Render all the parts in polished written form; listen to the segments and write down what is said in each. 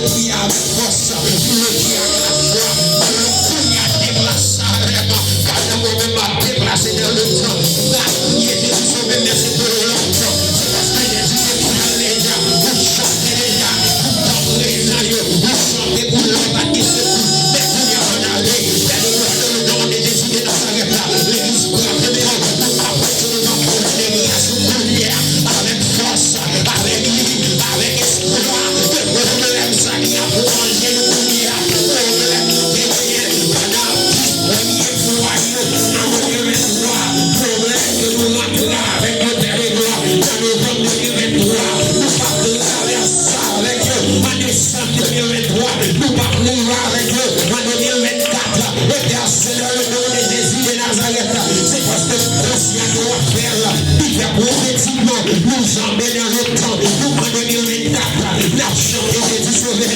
prier avec force. Nous le prions avec la foi. Nous le prions à déplacer vraiment. Car nous même à déplacer dans le temps. La prière Jésus sauve, merci pour le temps. C'est parce que Jésus est prêt déjà. Vous chantez déjà. Vous parlez déjà. Vous chantez pour le bâtir ce coup. Mais vous y en allez. C'est le nom de Jésus de Nazareth. L'église prend le nom. Après tout le nom pour l'église sous prière. Avec force. Avec vie. Avec espoir. Le problème ça qui a pour manger le prière. Le problème qui est pendant 10 premiers fois. Problème que nous rentrons avec le Père de gloire. Dans novembre 2023. Nous parlons avec ça avec eux. En décembre 2023. Nous parlons avec eux. En 2024. Et bien c'est dans le nom de Jésus de Nazareth. C'est parce que Christian doit faire. Il fait prophétiquement. Nous emmène dans le temps. Nous en 2024. Nous chantons Jésus sauveur.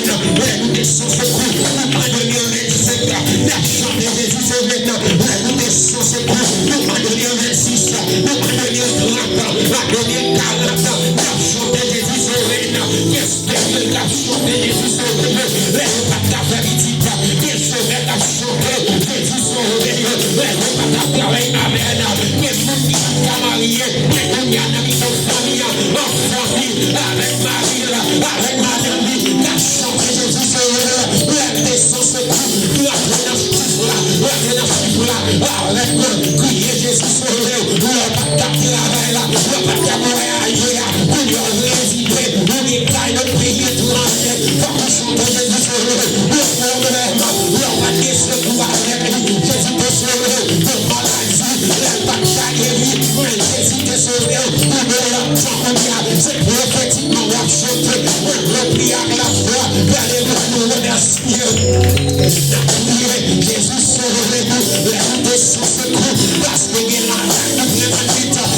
Nous descendons secours. Nous en 2025. Nous chantons Jésus sauveur. Nous descendons secours. Nous en 2026. Nous en 2030. En 2040. Nous chantons Jésus sauveur. Qu'est-ce que nous chantons Jésus sauveur? Les pas ta vérité. Qu'est-ce que nous chantons Jésus sauveur? Les pas ta travail. Amen. Mais vous qui êtes mariés, mais vous qui êtes en famille, avec Marie, avec Madame, la chante Jésus sauveur. La naissance secours. La chiffre là. Avec le crier Jésus sauveur. Le pas ta travail là. Le pas ta voyage là. Vous lui résidez. Vous déclarez notre pays étranger. Vous chantez Jésus sauveur. Le problème. Le pas de secours avec lui. Jésus te sauver. Le maladie. Le pas de guérir. Jésus te sauver. C'est prophétiquement on va chanter. On prie avec la foi. Allez-vous nous remercier. Jésus sauvez-nous. Nous descendons secours. Parce que nous avons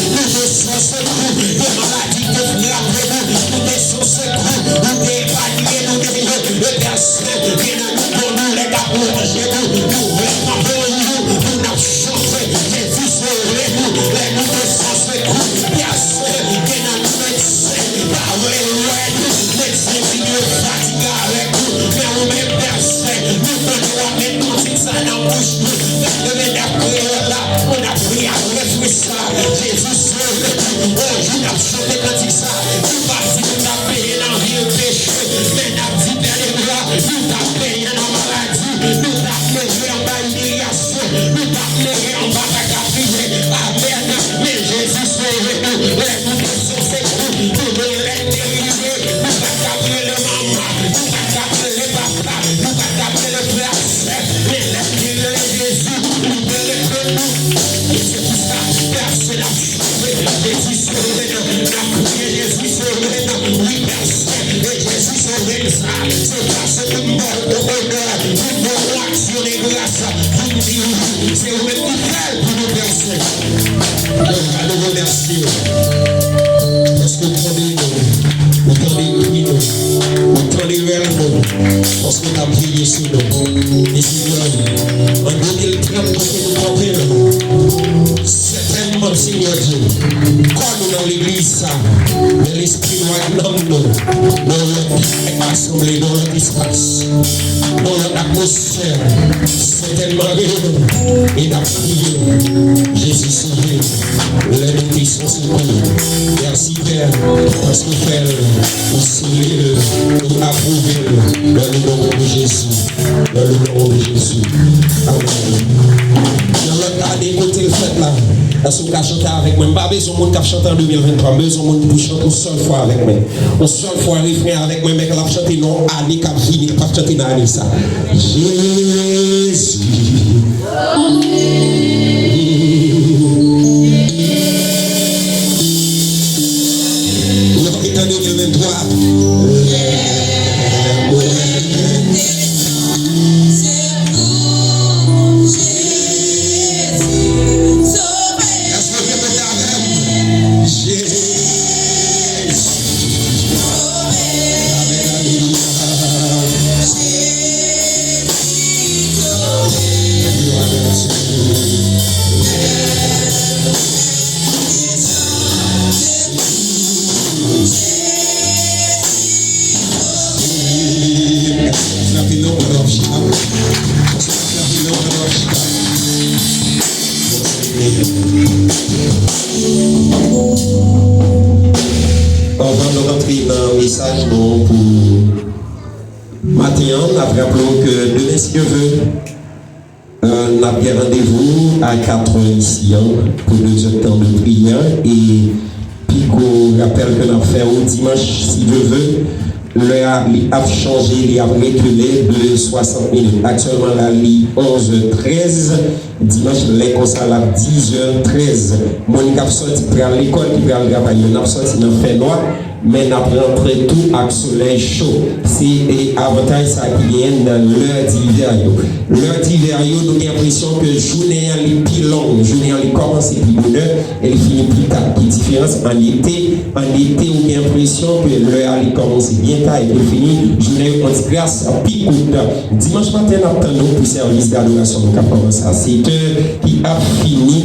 nous descendons secours. Les maladies que vous rappelez-nous. Nous descendons secours. Nous dévaluez nous guérir. Le personne qui nous pour nous les gars pour manger nous. Nous vraiment pour nous. Nous avons chanté. Jésus sauvez-nous. Nous descendons secours. Personne qui nous médecin. Pas vrai, médecin qui nous fatigue avec nous. Mais on met personne. Nous devons mettre tout ça dans la bouche. On a pris à réfléchir ça. Jésus sauve-nous. On a chanté quand ça. Nous partis, nous avons payé dans le péché. Mais nous avons dit dans les bras. Nous avons payé dans la maladie. Nous avons payé en bas l'humiliation. Nous avons payé en bas la captivité. Amen. Mais Jésus sauve-nous. Nous descendons secours. Nous nous l'intérieur. Nous ne pas appeler le maman. Nous ne pas appeler le papa. Nous ne pas appeler le frère. Mais l'intérieur de Jésus. Et c'est tout ça, personne n'a changé. Jésus sauvé, n'a prié Jésus sauvé, oui personne. Et Jésus sauvé ça, c'est parce que nous morts au bonheur, nous morts action des grâces, nous nous disons, c'est vous même qui fait pour nous verser. Donc, à nous remercier. Parce que vous entendez nous, vous entendez crier nous, vous entendez vers nous, parce qu'on a prié sur nous. Et Seigneur, en 2030, nous campons. Certainement, Seigneur Dieu, quand nous dans l'église, mais l'esprit noir dans nous, dans notre assemblée, dans notre espace, dans notre atmosphère, certainement et n'a prié, Jésus sauvé, les nous sont secours. Merci Père, parce que Père, nous soulève, nous approuvons dans le nom de Jésus, dans le nom de Jésus. Amen. Dans l'autre année, côté le fait là, est-ce qu'on a chanté avec moi? Pas besoin de monde qui a chanté en 2023, besoin de monde qui chante une seule fois avec moi. Une seule fois refrain avec moi, mais qu'elle a chanté non année qui a fini, qui a chanté dans l'année ça. Jésus. Nous est en 2023. Avant de rentrer dans le message pour matin, nous rappelons que demain, si Dieu veut, nous avons bien rendez-vous à 4 h ici pour le temps de prière. Et puis qu'on rappelle que nous avons fait au dimanche, si Dieu veut, l'heure a changé, il a reculé de 60 minutes. Actuellement, la lit 11h13. Dimanche, les concerts à 10h13. Monica a sorti pour l'école, qui va travailler. On a sorti dans le fait noir, mais on a rentré tout avec soleil chaud. C'est avantage ça qui vient dans l'heure d'hiver. L'heure d'hiver, nous avons l'impression que la journée est plus longue. La journée est commencé plus bonheur et elle finit plus tard. La différence en été, on a l'impression que l'heure est commencé bien tard et elle finit. La journée est grâce à plus courte. Dimanche matin, nous attendons pour le service d'adoration. Donc, à commencer à 7h qui a fini.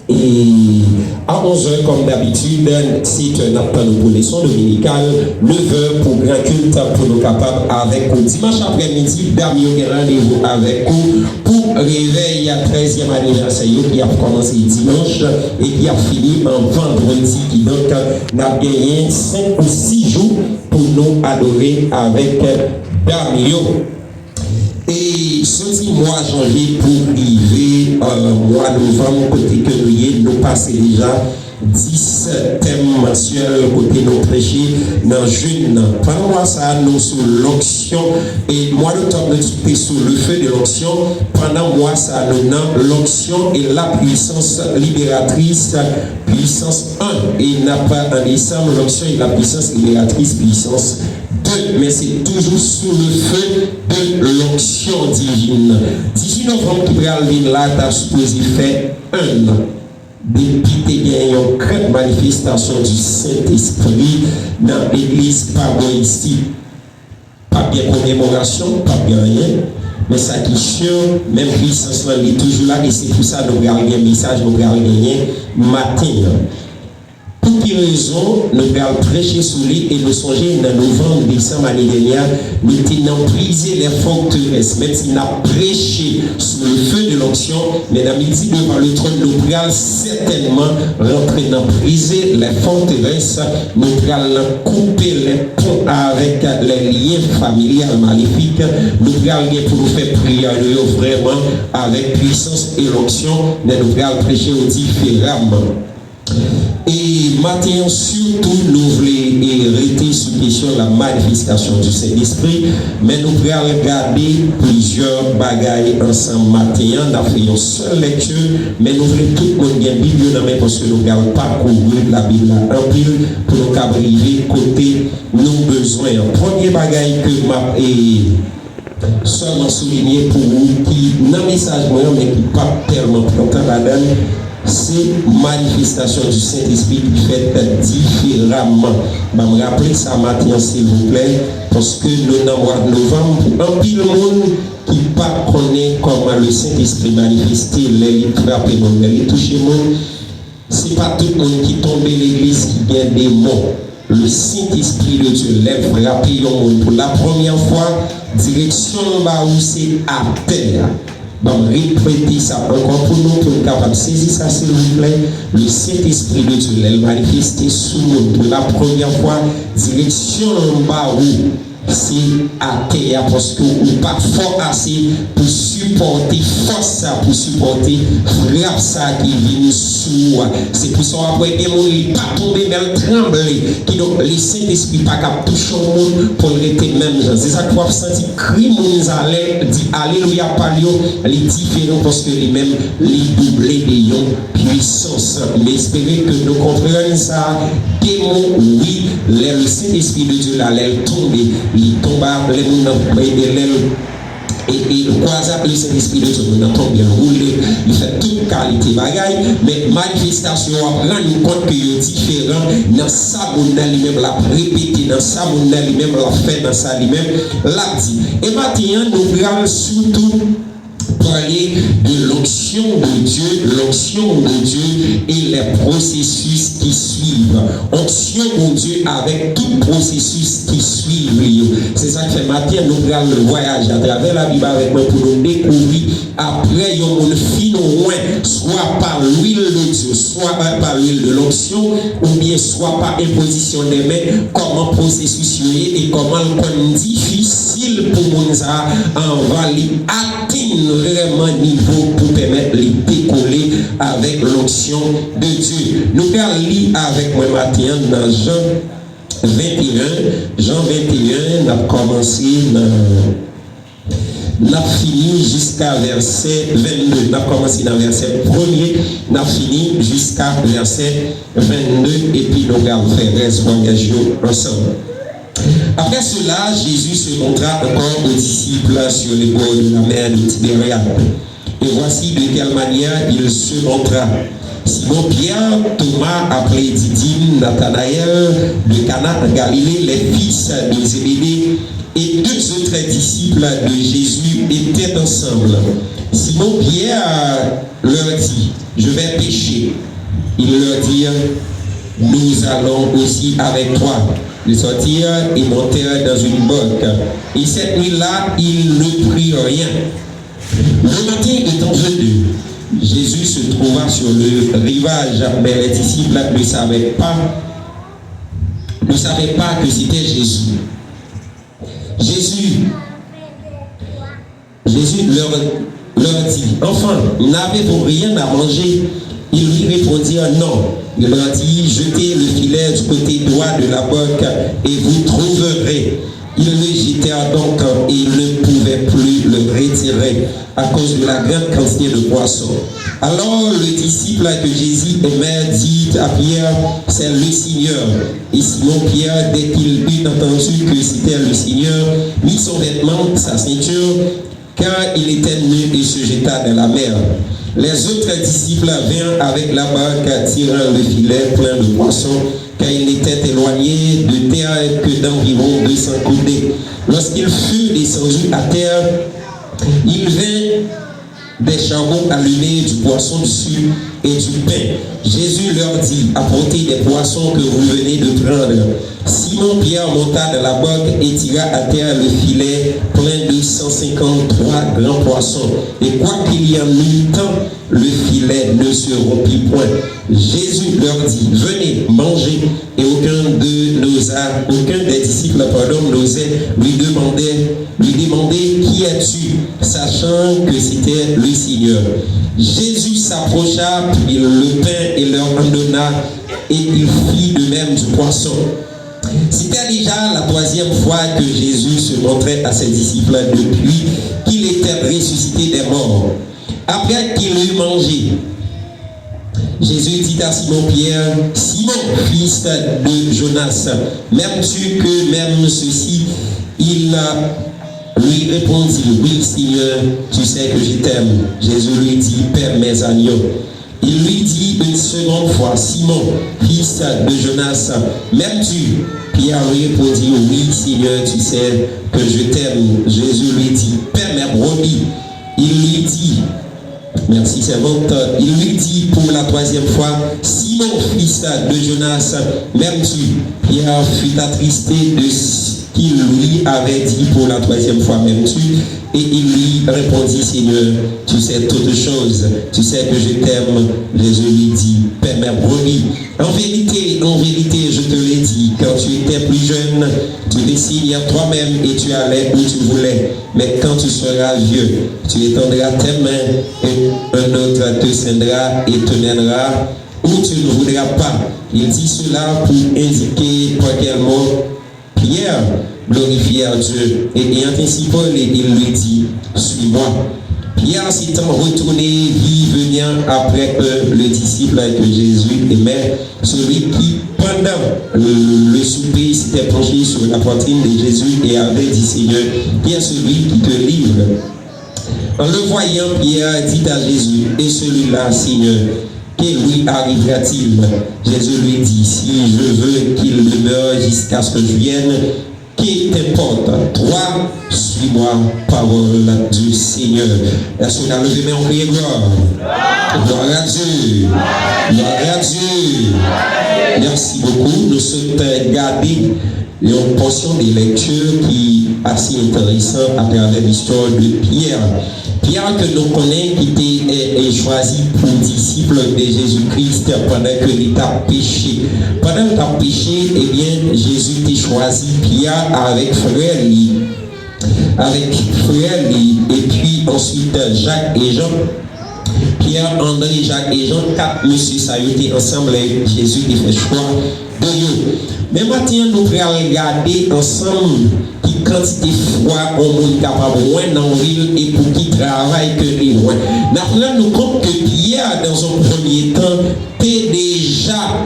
Et à 11h, comme d'habitude, c'est un appel pour les sons dominicales, 9h pour grand culte pour nous capables avec vous. Dimanche après-midi, Damien a rendez-vous avec vous pour réveil à 13e anniversaire qui a commencé dimanche et qui a fini en vendredi. Qui donc n'a gagné 5 ou 6 jours pour nous adorer avec Damien. Et ce mois janvier pour arriver mois novembre, côté que nous passons déjà 10 thèmes mensuels côté nous prêcher dans jeûne. Pendant moi ça nous sur l'onction et mois d'octobre nous sur le feu de l'onction. Pendant moi ça nous dans l'onction et la puissance libératrice puissance 1 et n'a pas en décembre l'onction et la puissance libératrice puissance 2, mais c'est toujours sous le feu de l'onction divine. 18 novembre qui va venir là, tu as supposé faire un an. Depuis que tu as une grande manifestation du Saint-Esprit dans l'église, pas bon ici. Pas bien commémoration, pas bien rien. Mais ça qui est sûr, même puissance là, il est toujours là et c'est pour ça que nous avons un message, nous avons gagné matin. Pour quelle raison nous allons prêcher sur lui et nous songer dans novembre, décembre l'année dernière, nous avons brisé les forteresses, même si nous avons prêché sur le feu de l'onction, mais dans midi devant le trône, nous allons certainement rentrer dans briser les forteresses, nous allons couper les ponts avec les liens familiaux maléfiques, nous allons pour nous faire prier vraiment avec puissance et l'onction, mais nous allons prêcher différemment. Et maintenant, surtout, nous voulons arrêter sur la question de la manifestation du Saint-Esprit, mais nous voulons regarder plusieurs bagailles ensemble. Maintenant, nous avons fait une seule lecture, mais nous voulons tout le monde gagner Bible dans la main parce que nous n'avons pas parcourir la Bible en pile pour nous arriver côté nos besoins. Premier bagaille que m'a seulement souligné pour vous qui n'a message mais qui pas tellement longtemps là-dedans. C'est manifestation du Saint-Esprit qui fait différemment. Je me rappelle ça matin, s'il vous plaît, parce que le mois de novembre, un pile monde qui ne connaît pas comment le Saint-Esprit manifesté, les frappé, les touché monde. Ce n'est pas tout le monde qui tombe dans l'église qui vient des mots. Le Saint-Esprit de Dieu lève frapper le monde pour la première fois, direction où c'est à terre. Donc, répétez ça encore pour nous, pour nous capables de saisir ça, s'il vous plaît. Le Saint-Esprit de Dieu, elle manifesté sous nous pour la première fois, direction en bas où c'est à terre, parce que vous n'êtes pas fort assez pour supporter force ça, pour supporter frappe ça qui vient sous. C'est pour ça après que mon lit pas tomber, mais elle trembler. Qui donc le Saint-Esprit pas capable toucher au monde pour le rester même. C'est ça que vous avez senti cri mon dit alléluia palio, les différents parce que les mêmes les doublés de yon puissance. Mais espérez que nous comprenions ça. Démon, oui, le Saint-Esprit de Dieu là, elle tombe. Il tombe à les et le Saint-Esprit de Dieu nous entend bien rouler, il fait toute qualité bagaille, mais manifestation rend nous compte qu'il est différent dans sa monde lui-même, la répété dans sa monde lui-même, la fait dans sa lui-même, l'a dit. Et maintenant, nous regardons surtout pour parler de l'onction de Dieu et les processus qui suivent. Onction de Dieu avec tout processus qui suivent. C'est ça que fait matin, nous allons le voyage à travers la Bible avec moi pour nous découvrir après on fin loin, soit par l'huile de Dieu, soit par l'huile de l'onction, ou bien soit par imposition des mains, comment processus et comment le difficile pour nous en va atteindre vraiment niveau pour permettre de décoller avec l'onction de Dieu. Nous allons lire avec moi matin dans Jean 21, on a commencé on a fini jusqu'à verset 22. On a commencé dans verset 1er, on a fini jusqu'à verset 22 et puis nous allons faire reste engagés ensemble. Après cela, Jésus se montra encore aux disciples sur les bords de la mer de Tibériade. Et voici de quelle manière il se montra. Simon Pierre, Thomas, appelé Didyme, Nathanaël, de Cana en Galilée, les fils de Zébédée, et deux autres disciples de Jésus étaient ensemble. Simon Pierre leur dit, je vais pêcher. Ils leur dirent, nous allons aussi avec toi. Ils sortirent et montèrent dans une barque. Et cette nuit-là, ils ne prirent rien. Le matin étant venu, Jésus se trouva sur le rivage, mais les disciples ne savaient pas que c'était Jésus. Jésus leur dit, enfin, n'avez-vous rien à manger? Ils lui répondirent non. Il leur dit, jetez le filet du côté droit de la barque et vous trouverez. Ils le jetèrent donc et ils ne pouvaient plus le retirer à cause de la grande quantité de poissons. Alors le disciple que Jésus aimait dit à Pierre, c'est le Seigneur. Et Simon Pierre, dès qu'il eut entendu que c'était le Seigneur, mit son vêtement, sa ceinture, car il était nu et se jeta dans la mer. Les autres disciples vinrent avec la barque tirant le filet plein de poissons, car il était éloigné de terre que d'environ 200 coudées. Lorsqu'il fut descendu à terre, il vint des charbons allumés, du poisson dessus et du pain. Jésus leur dit, apportez des poissons que vous venez de prendre. Simon Pierre monta dans la barque et tira à terre le filet plein de 153 grands poissons. Et quoi qu'il y en eût tant, le filet ne se rompit point. Jésus leur dit, venez, mangez. Et aucun des disciples n'osait lui demander qui es-tu, sachant que c'était le Seigneur. Jésus s'approcha, prit le pain et leur en donna, et il fit de même du poisson. C'était déjà la troisième fois que Jésus se montrait à ses disciples depuis qu'il était ressuscité des morts. Après qu'il eut mangé, Jésus dit à Simon Pierre, Simon, fils de Jonas, m'aimes-tu que même ceci? Il lui répondit, oui Seigneur, tu sais que je t'aime. Jésus lui dit, paie mes agneaux. Il lui dit une seconde fois, Simon, fils de Jonas, m'aimes-tu? Pierre lui répondit, oui Seigneur, tu sais que je t'aime. Jésus lui dit, paie mes brebis. Il lui dit, merci servante, il lui dit pour la troisième fois, Simon, fils de Jonas, m'aimes-tu? Pierre fut attristé de ce qu'il lui avait dit pour la troisième fois, m'aimes-tu? Et il lui répondit, Seigneur, tu sais toutes choses, tu sais que je t'aime. Jésus lui dit, paie mes brebis. En vérité, je te l'ai dit, quand tu étais plus jeune, tu décides toi-même et tu allais où tu voulais. Mais quand tu seras vieux, tu étendras tes mains et un autre te scindra et te mènera où tu ne voudras pas. Il dit cela pour indiquer par quel mot Pierre glorifiait Dieu. Et ayant ainsi parlé, il lui dit, suis-moi. Pierre s'étant retourné, vit venir après eux le disciple que Jésus aimait, celui qui, pendant le souper, s'était penché sur la poitrine de Jésus et avait dit, Seigneur, qui est celui qui te livre? En le voyant, Pierre dit à Jésus, et celui-là, Seigneur, que lui arrivera-t-il? Jésus lui dit, si je veux qu'il demeure jusqu'à ce que je vienne, qui t'importe. Toi, suis-moi, parole du Seigneur. Est-ce qu'on a levé main en prière gloire? Gloire à Dieu. Gloire à Dieu. Merci beaucoup. Nous sommes gardés une portion de lecture qui est assez intéressante à travers l'histoire de Pierre. Pierre que nous connaissons qui était choisi pour disciple de Jésus-Christ pendant que il a péché. Pendant qu'il a péché, eh bien, Jésus t'a choisi Pierre avec frère et puis ensuite Jacques et Jean. Pierre, André, Jacques et Jean, 4 monsieur, ça a été ensemble avec Jésus qui fait choix de eux. Mais maintenant, nous allons regarder ensemble qui quantité de foi au monde capable de dans la ville et pour qui travaille que les loin. Nous nous compte que Pierre, dans un premier temps, était déjà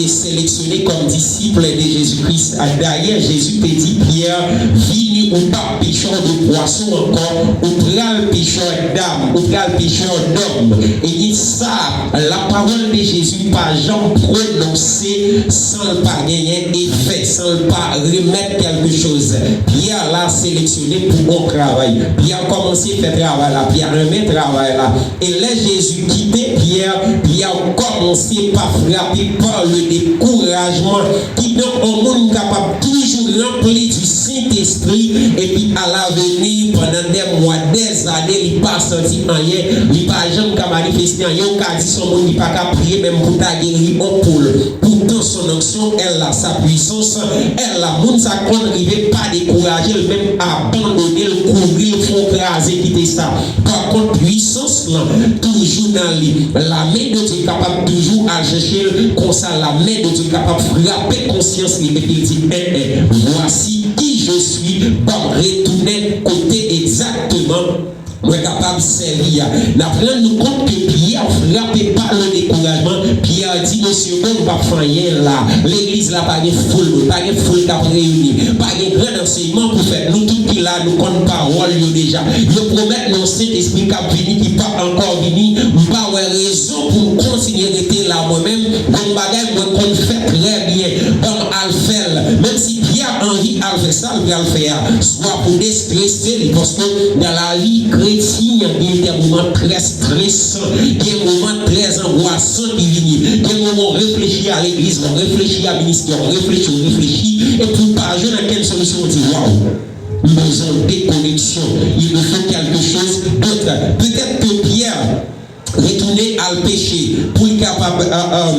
sélectionné comme disciple de Jésus-Christ. D'ailleurs, Jésus te dit, Pierre, vini ou pas pêcheur de poissons encore, ou pral pêcheur d'âme, ou pral pêcheur d'homme. Et dit ça, la parole de Jésus, pas Jean prononcée sans le pas gagner effet, sans le pas remettre quelque chose. Pierre l'a sélectionné pour bon travail. Pierre a commencé à faire travail là, Pierre remet travail là. Et là, Jésus quittait Pierre, Pierre a commencé par frapper par le découragement qui donne au monde capable toujours rempli du Saint-Esprit et puis à l'avenir pendant des mois, des années, il n'a pas senti rien, il n'a pas jamais manifesté rien, il n'a dit son monde, il n'a pas prier même pour ta guérir en poule. Pourtant son action, elle a sa puissance, elle a monde ça qu'on n'arrivait pas à décourager, même abandonner, le courir, le fond craser, quitter ça. Par contre, puissance là, toujours dans lui. La main de Dieu est capable toujours à chercher comme ça, la main de Dieu est capable de frapper conscience et puis il dit, voici qui je suis, bon, retourner côté exactement. Nous sommes capables de servir. Nous nous compte que Pierre frappé par le découragement. Pierre dit, monsieur, on ne va pas faire là. L'église là, pas de foule, pas de foule qui a réuni, pas de grand enseignement pour faire. Nous tous qui là, nous comptons parole déjà. Je promets nos Saint-Esprit qui a venu, qui pas encore venu, pas raison pour continuer d'être là moi-même. Bon bagage, moi, qu'on fait très bien. Bon, à le faire. Même si Pierre a envie à faire ça, il va le faire. Soit pour déstresser, parce que dans la vie chrétienne, il y a des moments très stressants, des moments très angoissants qui viennent, des moments réfléchis à l'église, réfléchis à ministère, réfléchis, et pour pas jouer dans quelle solution on dit waouh, nous avons des connexions, il nous faut quelque chose d'autre. Peut-être que Pierre retourner à le péché pour être capable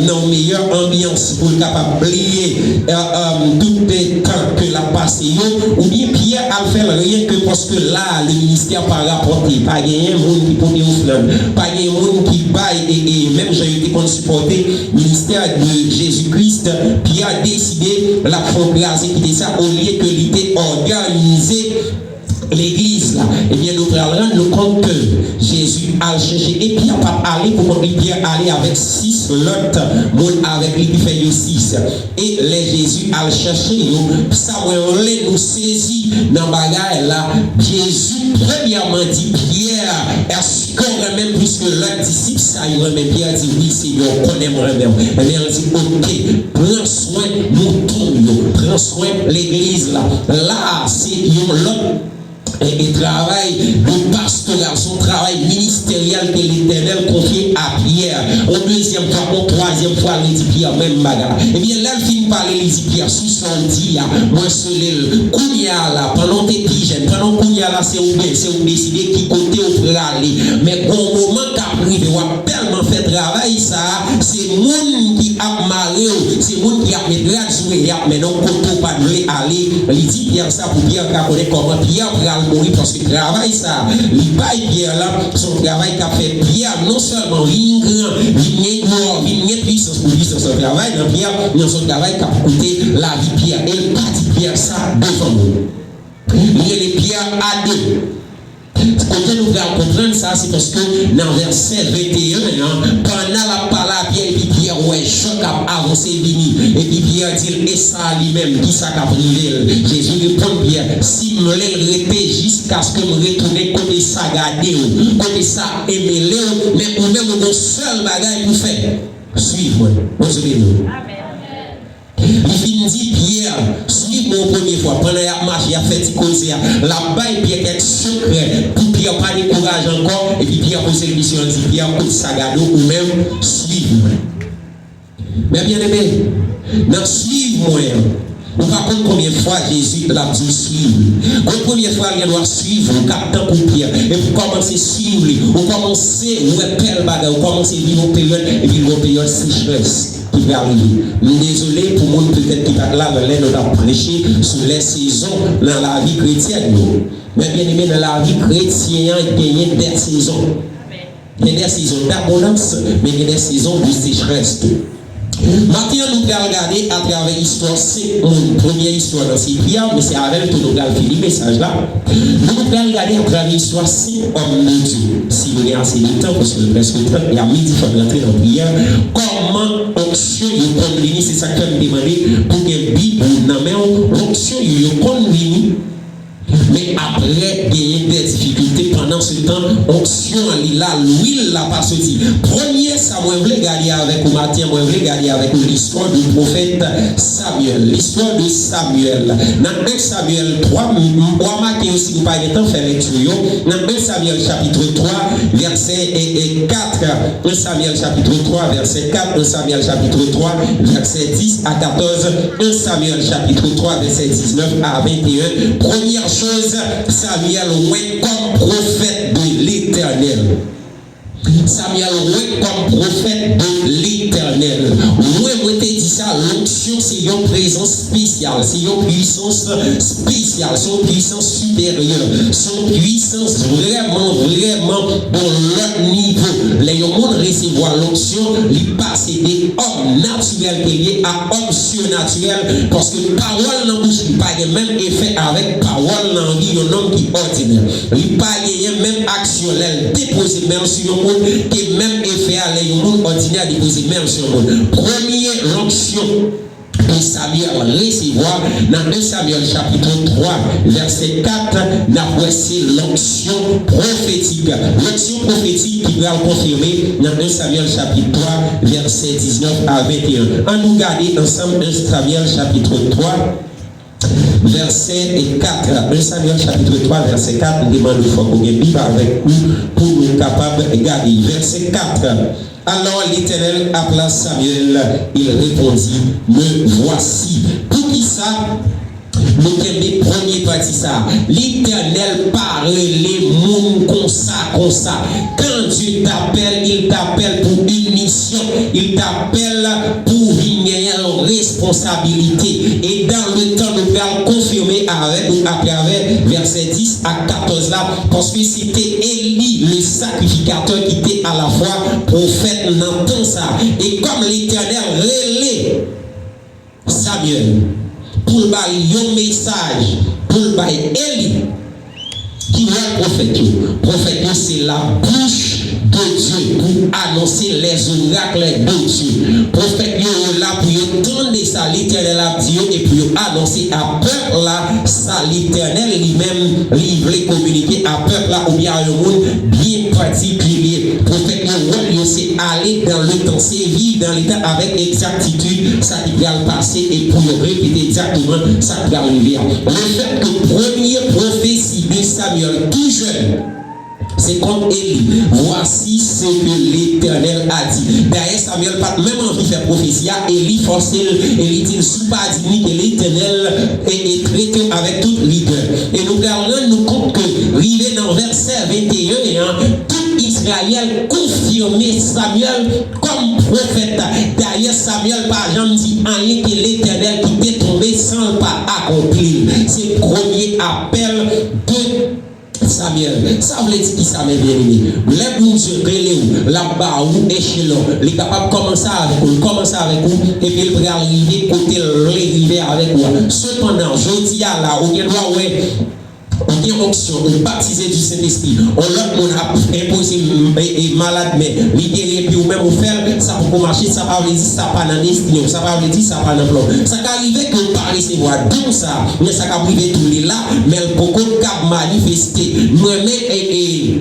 dans une meilleure ambiance, pour être capable oublier tout le temps que la passé, ou bien Pierre a fait rien que parce que là le ministère pas rapporté, pas gagné monde qui porte au flamme, pas gagné monde qui baille et même j'ai été qu'on supporter le ministère de Jésus-Christ. Pierre a décidé la programmer qui était ça au lieu que l'idée organisée l'église là, et bien nous allons nous compte que Jésus a cherché et puis il n'a pas allé pour Pierre aller avec 6 l'autre monde avec lui qui fait 6 et les Jésus a cherché ça nous saisi dans bagaille là. Jésus premièrement dit Pierre, est-ce qu'on remet plus que l'autre disciple ça il remet Pierre dit oui Seigneur connaît moi même et bien il dit ok prends soin nous prends soin l'église là c'est l'autre et travail de pastoral, son travail ministériel que l'Éternel confie à Pierre. Au deuxième fois, au troisième fois, il dit Pierre, même bagarre. Et bien là, il finit par les dit Pierre, sous son dit, moi, c'est le Kounia là, pendant tes pigeons, pendant Kounia là, c'est où décider qui côté au aller. Mais au moment qu'après, on va tellement fait travail, ça, c'est monde qui a marré, c'est monde qui a mis de la jouer, mais non, côté pas de aller, il dit Pierre ça pour Pierre, qui connaît comment Pierre mourir parce que travail ça, il baille Pierre là, son travail qu'a fait Pierre, non seulement il grand, il puissance pour lui sur son travail, mais Pierre, dans son travail qu'a coûté la vie Pierre. Elle pas dit Pierre ça devant nous. Il y a les Pierre à deux. Quand nous allons comprendre ça, c'est parce que dans verset 21, pendant la parole à Pierre, et puis Pierre, ouais, choc a avancé, vini. Et puis Pierre dit, et ça lui-même, qui ça qu'a privé. Jésus répond Pierre, si me l'ai répété jusqu'à ce que me retourne côté ça garder, côté ça aimer, mais ou même mon seul bagage pour faire, suivre-moi. Amen. Il dit Pierre, suive-moi première fois. Pendant la marche, il a fait cause. La baille, Pierre, quelque secret. Pour Pierre, pas de courage encore. Et puis Pierre, pose une mission, il dit Pierre, pose sagado ou même suive-moi. Mais bien aimé, dans suive-moi. Nous ne savons pas combien de fois Jésus l'a dit suivre. La première fois, il doit suivre, vous captez pour Pierre. Et vous commencez à suivre, vous commencez à faire bagage, vous commencez à vivre une période, et puis une période sécheresse qui va arriver. Désolé pour moi, peut-être qui va là, nous avons prêché sur les saisons dans la vie chrétienne. Mais bien aimé, dans la vie chrétienne, il y a des saisons. Il y a des saisons d'abondance, mais il y a des saisons de sécheresse. Maintenant, nous allons regarder à travers l'histoire, c'est une première histoire dans ces prières, mais c'est avec tout nous allons finir le message là. Nous allons regarder à travers l'histoire, c'est homme de Dieu. Si vous avez assez de temps, parce que presque le temps, il y a midi, il faut rentrer dans la prière. Comment onction est convenue, c'est ça que je me demandais, pour que la Bible n'amène onction est convenue. Mais après, il y a des difficultés pendant ce temps. Onction, l'huile n'a pas sorti. Premier, ça, moi, je voulais garder avec vous, Matin, moi, je voulais garder avec vous l'histoire du prophète Samuel. L'histoire de Samuel. Dans 1 Samuel 3, moi, marqué aussi, vous parlez de temps, faire lecture. Dans 1 Samuel chapitre 3, verset 4. 1 Samuel chapitre 3, verset 4. 1 Samuel chapitre 3, verset 10 à 14. 1 Samuel chapitre 3, verset 19 à 21. Première chose, Samuel oué comme prophète de l'Éternel. Samuel oué comme prophète de l'Éternel. Moi, je te dis ça, l'onction, c'est une présence spéciale, c'est une puissance spéciale, c'est une puissance supérieure, c'est une puissance vraiment dans l'autre niveau. Les gens recevoir l'onction, ils passent des hommes naturels liés à hommes surnaturels, parce que parole dans la bouche, il n'y a pas le même effet avec parole dans la vie, un homme qui est ordinaire. Il n'y a pas le même action, elle dépose même sur le monde, qui même effet à un monde ordinaire déposé même sur le monde. Première l'onction que Samuel recevoir dans 1 Samuel chapitre 3 verset 4 c'est l'onction prophétique. L'onction prophétique qui va confirmer dans 1 Samuel chapitre 3 verset 19 à 21. On nous garder ensemble 1 Samuel chapitre 3 verset 4. 1 Samuel chapitre 3 verset 4. Nous demandons il faut qu'on vive avec nous pour nous capables de garder. Verset 4. Alors l'Éternel appela Samuel, il répondit, me voici. Pour qui ça? Nous avons les premiers parties ça. L'Éternel parle les mondes comme ça. Quand Dieu t'appelle, il t'appelle pour une mission. Il t'appelle pour une responsabilité. Et dans le temps, nous allons confirmer à travers verset 10 à 14 là, parce que c'était Élie, le sacrificateur, qui était à la fois prophète dans tout ça. Et comme l'Éternel relève Samuel, pour bailler un message, pour bailler Élie, qui est le prophète. Prophète, c'est la bouche de Dieu pour annoncer les oracles de Dieu. Prophète, est là pour entendre ça, l'Éternel a dit, et pour annoncer à peuple là, ça, l'Éternel lui-même, il veut communiquer à peuple là, ou bien à un monde bien particulier. Prophète, c'est aller dans le temps, c'est vivre dans l'état avec exactitude, ça qui va passer et pour répéter exactement ça qui va arriver. Le fait que première prophétie de Samuel, tout jeune, c'est comme Élie. Voici ce que l'Éternel a dit. D'ailleurs, Samuel n'a pas même envie de faire prophétie. Élie forcé, Élie dit, ne pas dit que l'Éternel est traité avec toute rigueur. Et nous gardons nous compte que, arrivé dans verset 21, tout Israël confirmait Samuel comme prophète. D'ailleurs, Samuel par exemple dit rien que l'Éternel qui était tombé sans pas accomplir. C'est le premier appel de Samuel. Ça veut dire qui ça m'est bien aimé. Les bouches relèvent là-bas ou échelon. Les capables commencer avec vous, et puis il peut arriver côté l'arriver avec vous. Cependant, je dis à la, on doit on dit onction, on baptisé du Saint-Esprit. On a imposé malade, mais libéré, puis ou même on fait ça pour marcher, ça va dire ça pas dans destinée, ça va dire ça pas dans plan. Ça va arriver que par recevoir donc ça, mais ça va arriver tout les là, mais le beaucoup de cap manifesté. Moi remets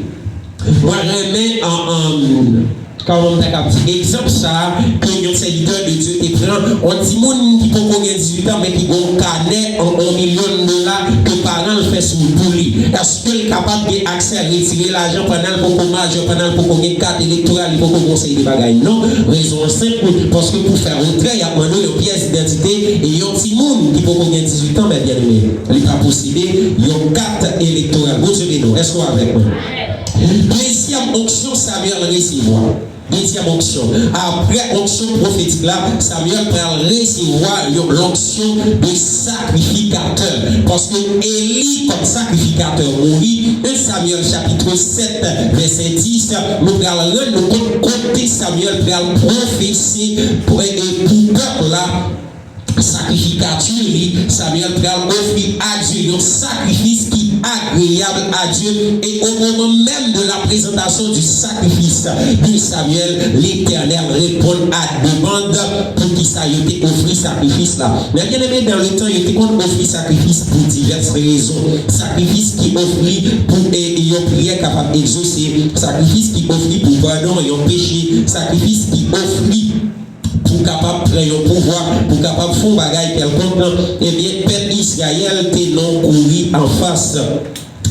Quand on a un petit exemple, ça, que un serviteur de Dieu te prend, on dit moun qui peut gagner 18 ans, mais qui a un canet en $1 million que parents le fait sur pour lui. Est-ce qu'il est capable d'accès à retirer l'argent pendant le chômage, pendant le gagner carte électorale, il faut qu'on conseille des bagages? Non, raison simple, parce que pour faire rentrer, il y a demandé une pièce d'identité et il y a un petit monde qui peut gagner 18 ans, mais bien aimé, il va posséder une carte électorale. Bon Dieu, est-ce qu'on avec moi? Deuxième onction, Samuel recevoir. Deuxième onction. Après onction prophétique là, Samuel va recevoir l'onction de sacrificateur. Parce que Élie, comme sacrificateur, mourit. 1 Samuel chapitre 7, verset 10, nous allons rendre côté Samuel va prophétiser pour peuple là. Sacrificature, Samuel va offrir à Dieu un sacrifice qui est agréable à Dieu. Et au moment même de la présentation du sacrifice de Samuel, l'Éternel répond à la demande pour qui ça a été offert sacrifice là. Mais bien aimé, dans le temps, il était qu'on offrit sacrifice pour diverses raisons. Sacrifice qui offrit pour une prière capable d'exaucer. Sacrifice qui offrit pour pardon et un péché. Sacrifice qui offrit pour capable prendre le pouvoir, pour capable faire des bagages quelconque, eh bien, peuple Israël t'es non couru en face.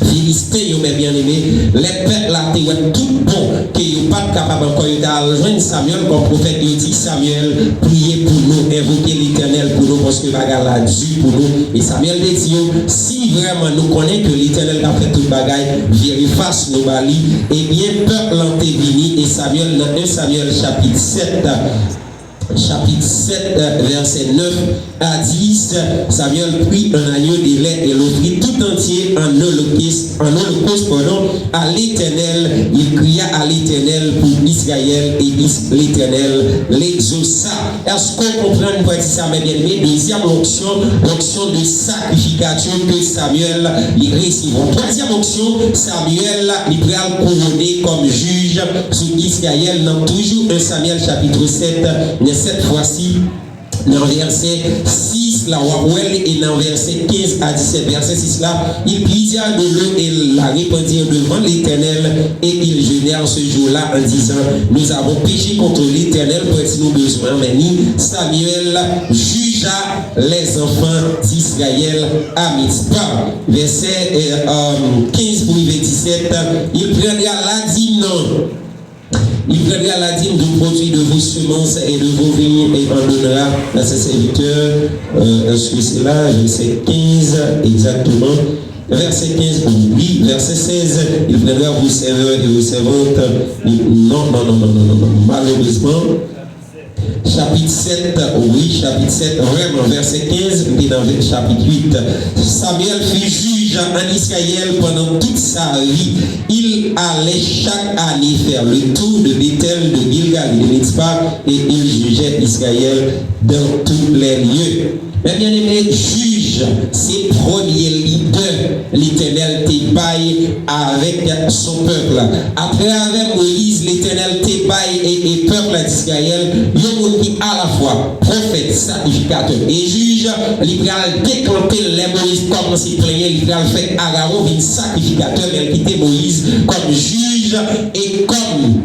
Philistin, mais bien aimé, les peuples là, t'es tout bon, qui n'ont pas capable encore de rejoindre Samuel comme prophète, il dit Samuel, priez pour nous, invoquez l'Éternel pour nous, parce que bagaille là, Dieu pour nous. Et Samuel dit, si vraiment nous connaissons que l'Éternel a fait tout le bagaille, viens face nos balis, eh bien, peuple là, t'es venu, et Samuel, dans 1 Samuel chapitre 7, verset 9 à 10, Samuel prit un agneau de lait et l'offrit tout entier en holocauste à l'Éternel. Il cria à l'Éternel pour Israël et l'Éternel l'exauça. Est-ce qu'on comprend une partie ça, mes bien-aimés? Deuxième onction de sacrification que Samuel il reçut. Troisième onction, Samuel il va couronner comme juge sur Israël dans toujours 1 Samuel chapitre 7, mais cette fois-ci dans verset 6 là, et dans verset 15 à 17, verset 6 là, il plisa de l'eau et la répandit devant l'Éternel, et ils jeûnèrent ce jour-là en disant, nous avons péché contre l'Éternel, pour être nos besoins, mais ni Samuel jugea les enfants d'Israël à Mitzpah. Verset 15 pour 27, il prendra la dîme. Il prendra la dîme du produit de vos semences et de vos vignes et en donnera à ses serviteurs. Est-ce que c'est là? Verset 15 exactement. Verset 15, oui. Verset 16, il prendra vos serveurs et vos servantes. Non. Malheureusement. Chapitre 7, oui, chapitre 7, vraiment, verset 15, et dans le chapitre 8. Samuel fut juge en Israël pendant toute sa vie. Il allait chaque année faire le tour de Bethel, de Gilgal et de Mitzpah, et il jugeait Israël dans tous les lieux. Mais bien aimé, juge, c'est premier leader, l'Éternel t'ébaille avec son peuple. À travers Moïse, l'Éternel t'ébaille et peuple d'Israël, il y a un qui à la fois prophète, sacrificateur et juge, il va déclencher les Moïse comme s'il plaignait, il va faire Aaron un sacrificateur, mais il quitte Moïse comme juge et comme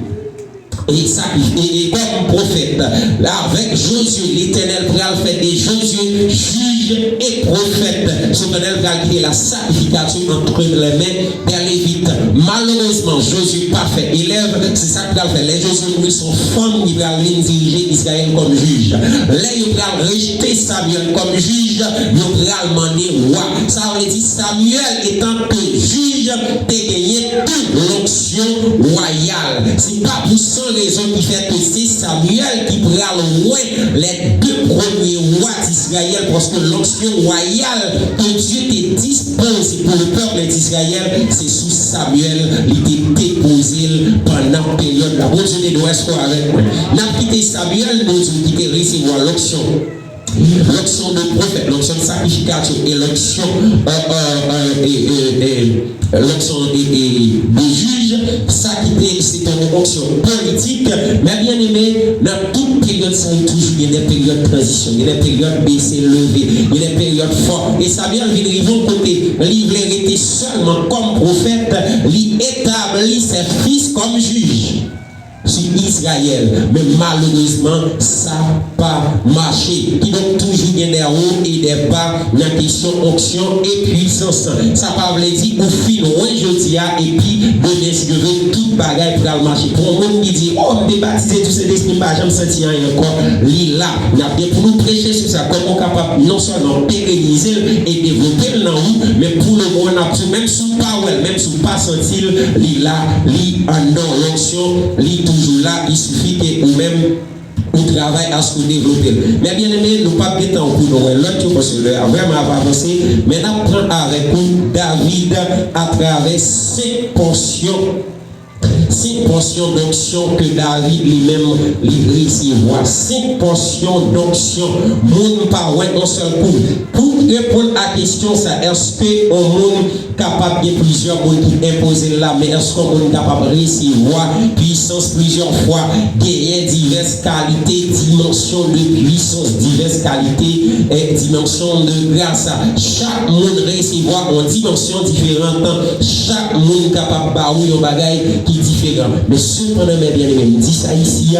prophète. Là, avec Josué, l'Éternel va faire des Josué, juge et prophète. L'Éternel va quitter la sacrification entre les mains des Lévites. Malheureusement, Josué pas fait élève, c'est ça qu'il va faire. Les Josué sont femmes qui vont venir diriger Israël comme juge. Les ils vont rejeter Samuel comme juge, ils vont demander roi. Ça veut dire Samuel étant que juge, t'es gagné toute l'onction royale. C'est pas pour ça raison qui fait que c'est Samuel qui prend loin les deux premiers rois d'Israël, parce que l'onction royale que Dieu te dispose pour le peuple d'Israël, c'est sous Samuel, il était déposé pendant la période. La bonne Dieu doit être avec moi. N'a quitté Samuel, nous qui te recevoir l'onction. L'onction de prophète, l'onction de sacrification et l'onction de juge, ça c'est une onction politique, mais bien aimé, dans toute période, ça y a toujours des périodes de transition, il y a des périodes baissées, levées, il y a des périodes fortes, et ça vient de vivre côté, il était seulement comme prophète, il établit ses fils comme juge. sur Israël. Mais malheureusement, ça n'a pas marché. Qui donc toujours des hauts et des bas dans la question onction et puissance. Ça ne veut pas dire au fil loin je dis et puis donner si je veux toute bagaille pour le marché. Pour un monde qui dit oh, je vais baptiser tout cet esprit, je ne me sens rien encore. Là, pour nous prêcher sur ça, comment on est capable non seulement pérenniser et développer le nom, mais pour le moment, même sous power, même sous pas sentir, là, en l'onction, toujours là, il suffit que ou même on travaille à ce qu'on développe. Mais bien aimé, nous pas bien temps pour nous. L'autre parce que vraiment avancé. Mais nous prenons avec nous David à travers 5 portions. 5 portions d'onction que David lui-même lui recevoir. 5 portions d'onction. Moun pas ouais un seul coup. Pour répondre à la question, ça est-ce que on monde capable de plusieurs monde qui imposent là, mais est-ce qu'on est capable de recevoir puissance plusieurs fois, gagner diverses qualités, dimensions de puissance, diverses qualités et dimensions de grâce. Chaque monde recevoir en dimension différente. Chaque monde capable de faire un bagage qui est différent. Mais cependant, mes bien-aimés, dit ça ici,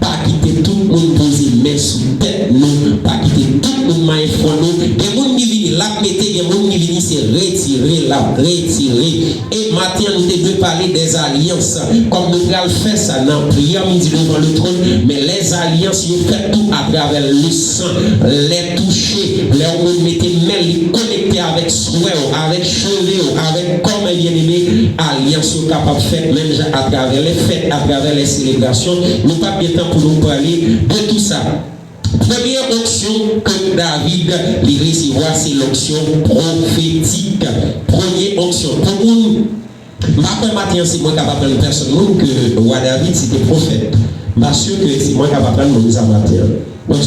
pas quitter tout le monde poser main sous tête, nous, pas quitter tout le monde main fond nous. Les gens qui viennent là, mettez, les gens qui viennent c'est retirer là, retirer. Et maintenant, nous devons parler des alliances. Comme nous allons faire ça dans la prière midi devant le trône, mais les alliances, ils font tout à travers le sang, les toucher, les gens mettez main, les connecter avec souhait, avec cheveux, avec comme bien-aimé, alliance capable de faire même à travers les fêtes, à travers les célébrations. Nous n'avons pas bien temps pour nous parler de tout ça. Première onction que David les recevoir, c'est l'onction prophétique. Première onction. Pour nous, après matin, c'est moi qui vais apprendre personne que roi David c'était prophète. Je suis sûr que c'est moi qui vais apprendre mon matin. Donc,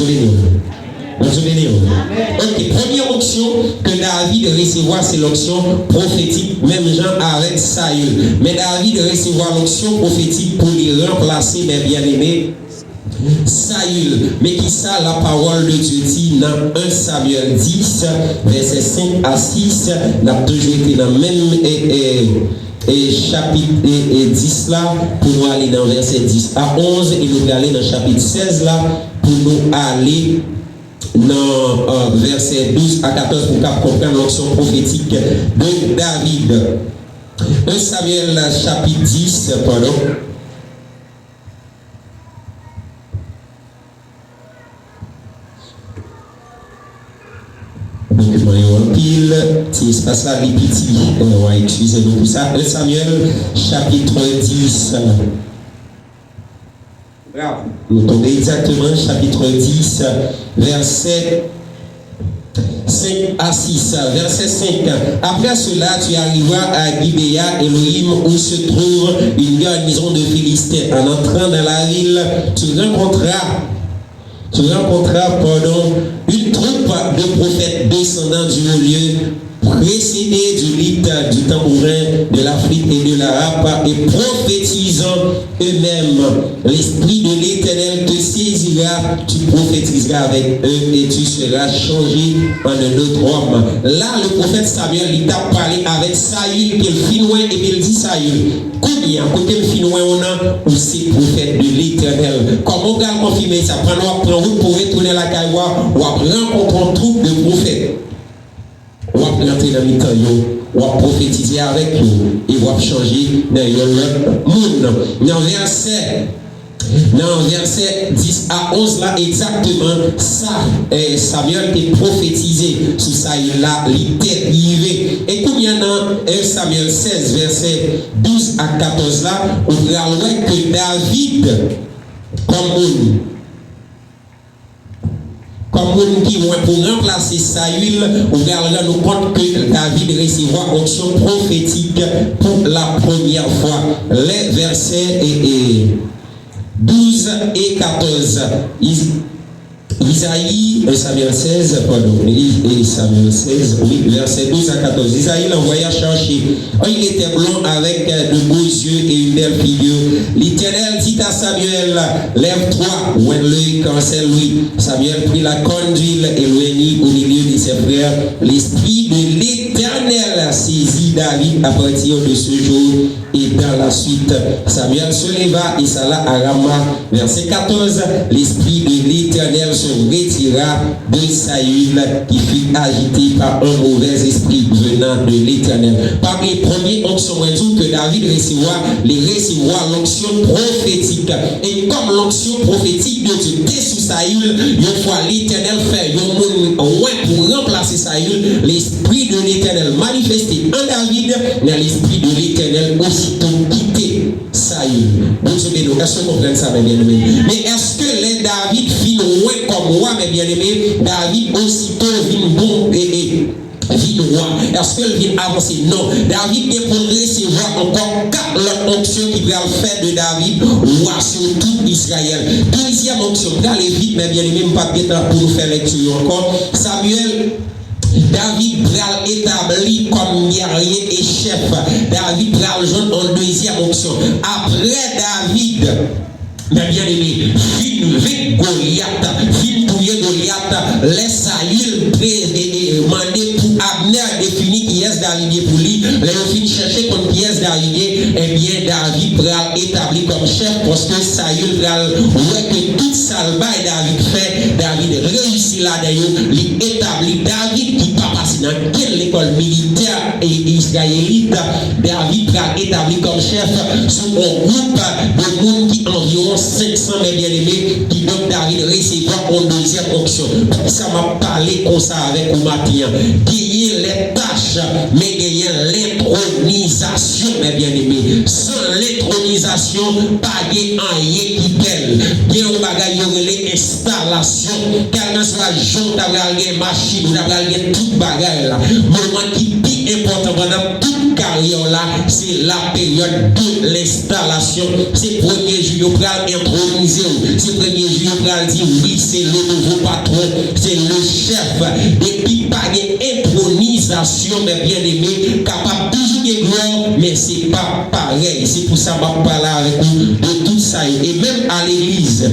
ok, première onction que David recevoir, c'est l'onction prophétique, même Jean avec Saül. Mais David recevoir l'onction prophétique pour les remplacer, mes bien-aimés, Saül. Mais qui ça, la parole de Dieu dit dans 1 Samuel 10, verset 5 à 6, n'a toujours été dans le même chapitre 10 là, pour nous aller dans verset 10 à 11, et nous aller dans chapitre 16 là, pour nous aller dans verset 12 à 14 pour comprendre l'onction prophétique de David. 1 Samuel chapitre 10, pardon. Pile, si se passe là, les petits, excusez-nous pour ça. 1 Samuel chapitre 10. Nous tombons exactement chapitre 10, verset 5 à 6. Verset 5. Après cela, tu arriveras à Gibéa, Elohim, où se trouve une garnison de Philistins. En entrant dans la ville, tu rencontreras une troupe de prophètes descendant du haut lieu, précédés du litre, du tambourin, de la flûte et de la harpe, et prophétisant eux-mêmes. L'Esprit de l'Éternel te saisira, tu prophétiseras avec eux et tu seras changé en un autre homme. Là, le prophète Samuel, il t'a parlé avec Saül, qui est le finouin, et il dit Saül, combien, côté le finouin, on a, ou c'est prophète de l'Éternel. Comment on va confirmer ça? Prends route pour retourner la cailloua, ou après rencontrer une troupe de prophètes. On va rentrer dans le temps, on va prophétiser avec eux, et on va changer dans le monde. Dans verset 10 à 11, là, exactement, ça, Samuel est prophétisé sous ça, il a arrivé. Et comme il y en a 1 Samuel 16, verset 12 à 14, là, on voit que David, comme qui vont pour remplacer Saül, on regardera nous compte que David recevra onction prophétique pour la première fois. Les versets 12 et 14. Isaïe, Samuel 16, pardon, Samuel 16, oui, verset 12 à 14. Isaïe l'envoya chercher. Oh, il était blond avec de beaux yeux et une belle figure. L'Éternel dit à Samuel, lève-toi, où est l'œil cancelle lui. Samuel prit la corne d'huile et le mit au milieu de ses frères. L'Esprit de l'Éternel saisit dit David à partir de ce jour et dans la suite. Samuel se leva et s'alla à Rama. Verset 14. L'esprit de l'Éternel se retira de Saül qui fut agité par un mauvais esprit venant de l'Éternel. Par les premiers onctions, que David recevoir l'onction prophétique. Et comme l'onction prophétique de Dieu était sous Saül, une fois l'Éternel fait un pour remplacer Saül, l'esprit de l'Éternel manifesté en David, mais l'esprit de l'Éternel aussitôt quitté Saül. Donc, est-ce que vous comprenez ça, mes bien-aimés? Mais est-ce que les David fit loin comme moi, mes bien-aimés? David aussitôt vit bon vie roi. Est-ce qu'elle vient avancer? Non. David est pour recevoir encore 4 onctions qui va faire de David roi sur tout Israël. Deuxième onction, allez vite, mais bien aimé, pas pour nous faire lecture encore. Samuel. David pral établi comme guerrier et chef. David pral joindre en deuxième onction. Après David, mais bien aimé, fin avec Goliath, fin touyer Goliath, laisse Saül demander pour Abner définir qui est David pour lui, les fin chercher comme qui est David, et bien David pral établi comme chef parce que Saül pral ouais que toute salvaille David fait, David réussit là d'ailleurs, il établit David qui pas passé dans quelle école militaire et israélite, David pral établi comme chef sur un groupe de monde qui environ 500 bien-aimés qui donc David recevoir en deuxième onction. Ça m'a parlé comme ça avec vous matin. Gagner les tâches, mais gagner l'intronisation, mes bien-aimés. Sans l'intronisation, pas gagner rien qui belle. Bien on bagaille les installations. Quand soit jeune, d'avoir gagné machine, d'avoir gagné toute bagaille là. Moment qui est important pendant toute carrière là, c'est la période de l'installation. C'est le premier jour pour introniser. C'est le premier jour pour dire oui, c'est le nouveau patron, c'est le chef. Et puis pas d'intronisation, mais bien aimé, capable toujours de gloire, mais c'est pas pareil. C'est pour ça que je parle avec vous de tout ça. Et même à l'église.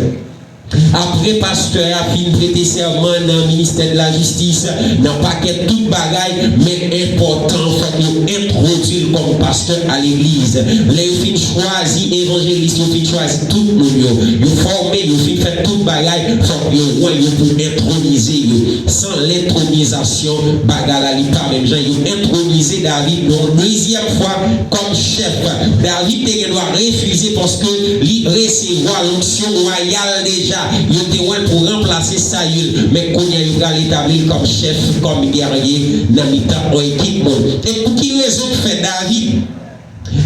Après, pasteur a fini de prêter serment dans le ministère de la Justice, dans le paquet tout bagaille, mais important, il faut introduire comme pasteur à l'église. Les filles choisissent, évangélistes, les filles choisissent tout le monde. Ils formés, ils filles fait tout bagaille, il faut pour introniser. Sans l'intronisation, bagaille, il pas même gens, ils intronisé David donc deuxième fois comme chef. David doit refuser parce que il recevoir l'onction royale déjà. Il était loin pour remplacer Saül, mais qu'on y a l'établi comme chef, comme guerrier, dans le équipement. Et pour qui raison fait David,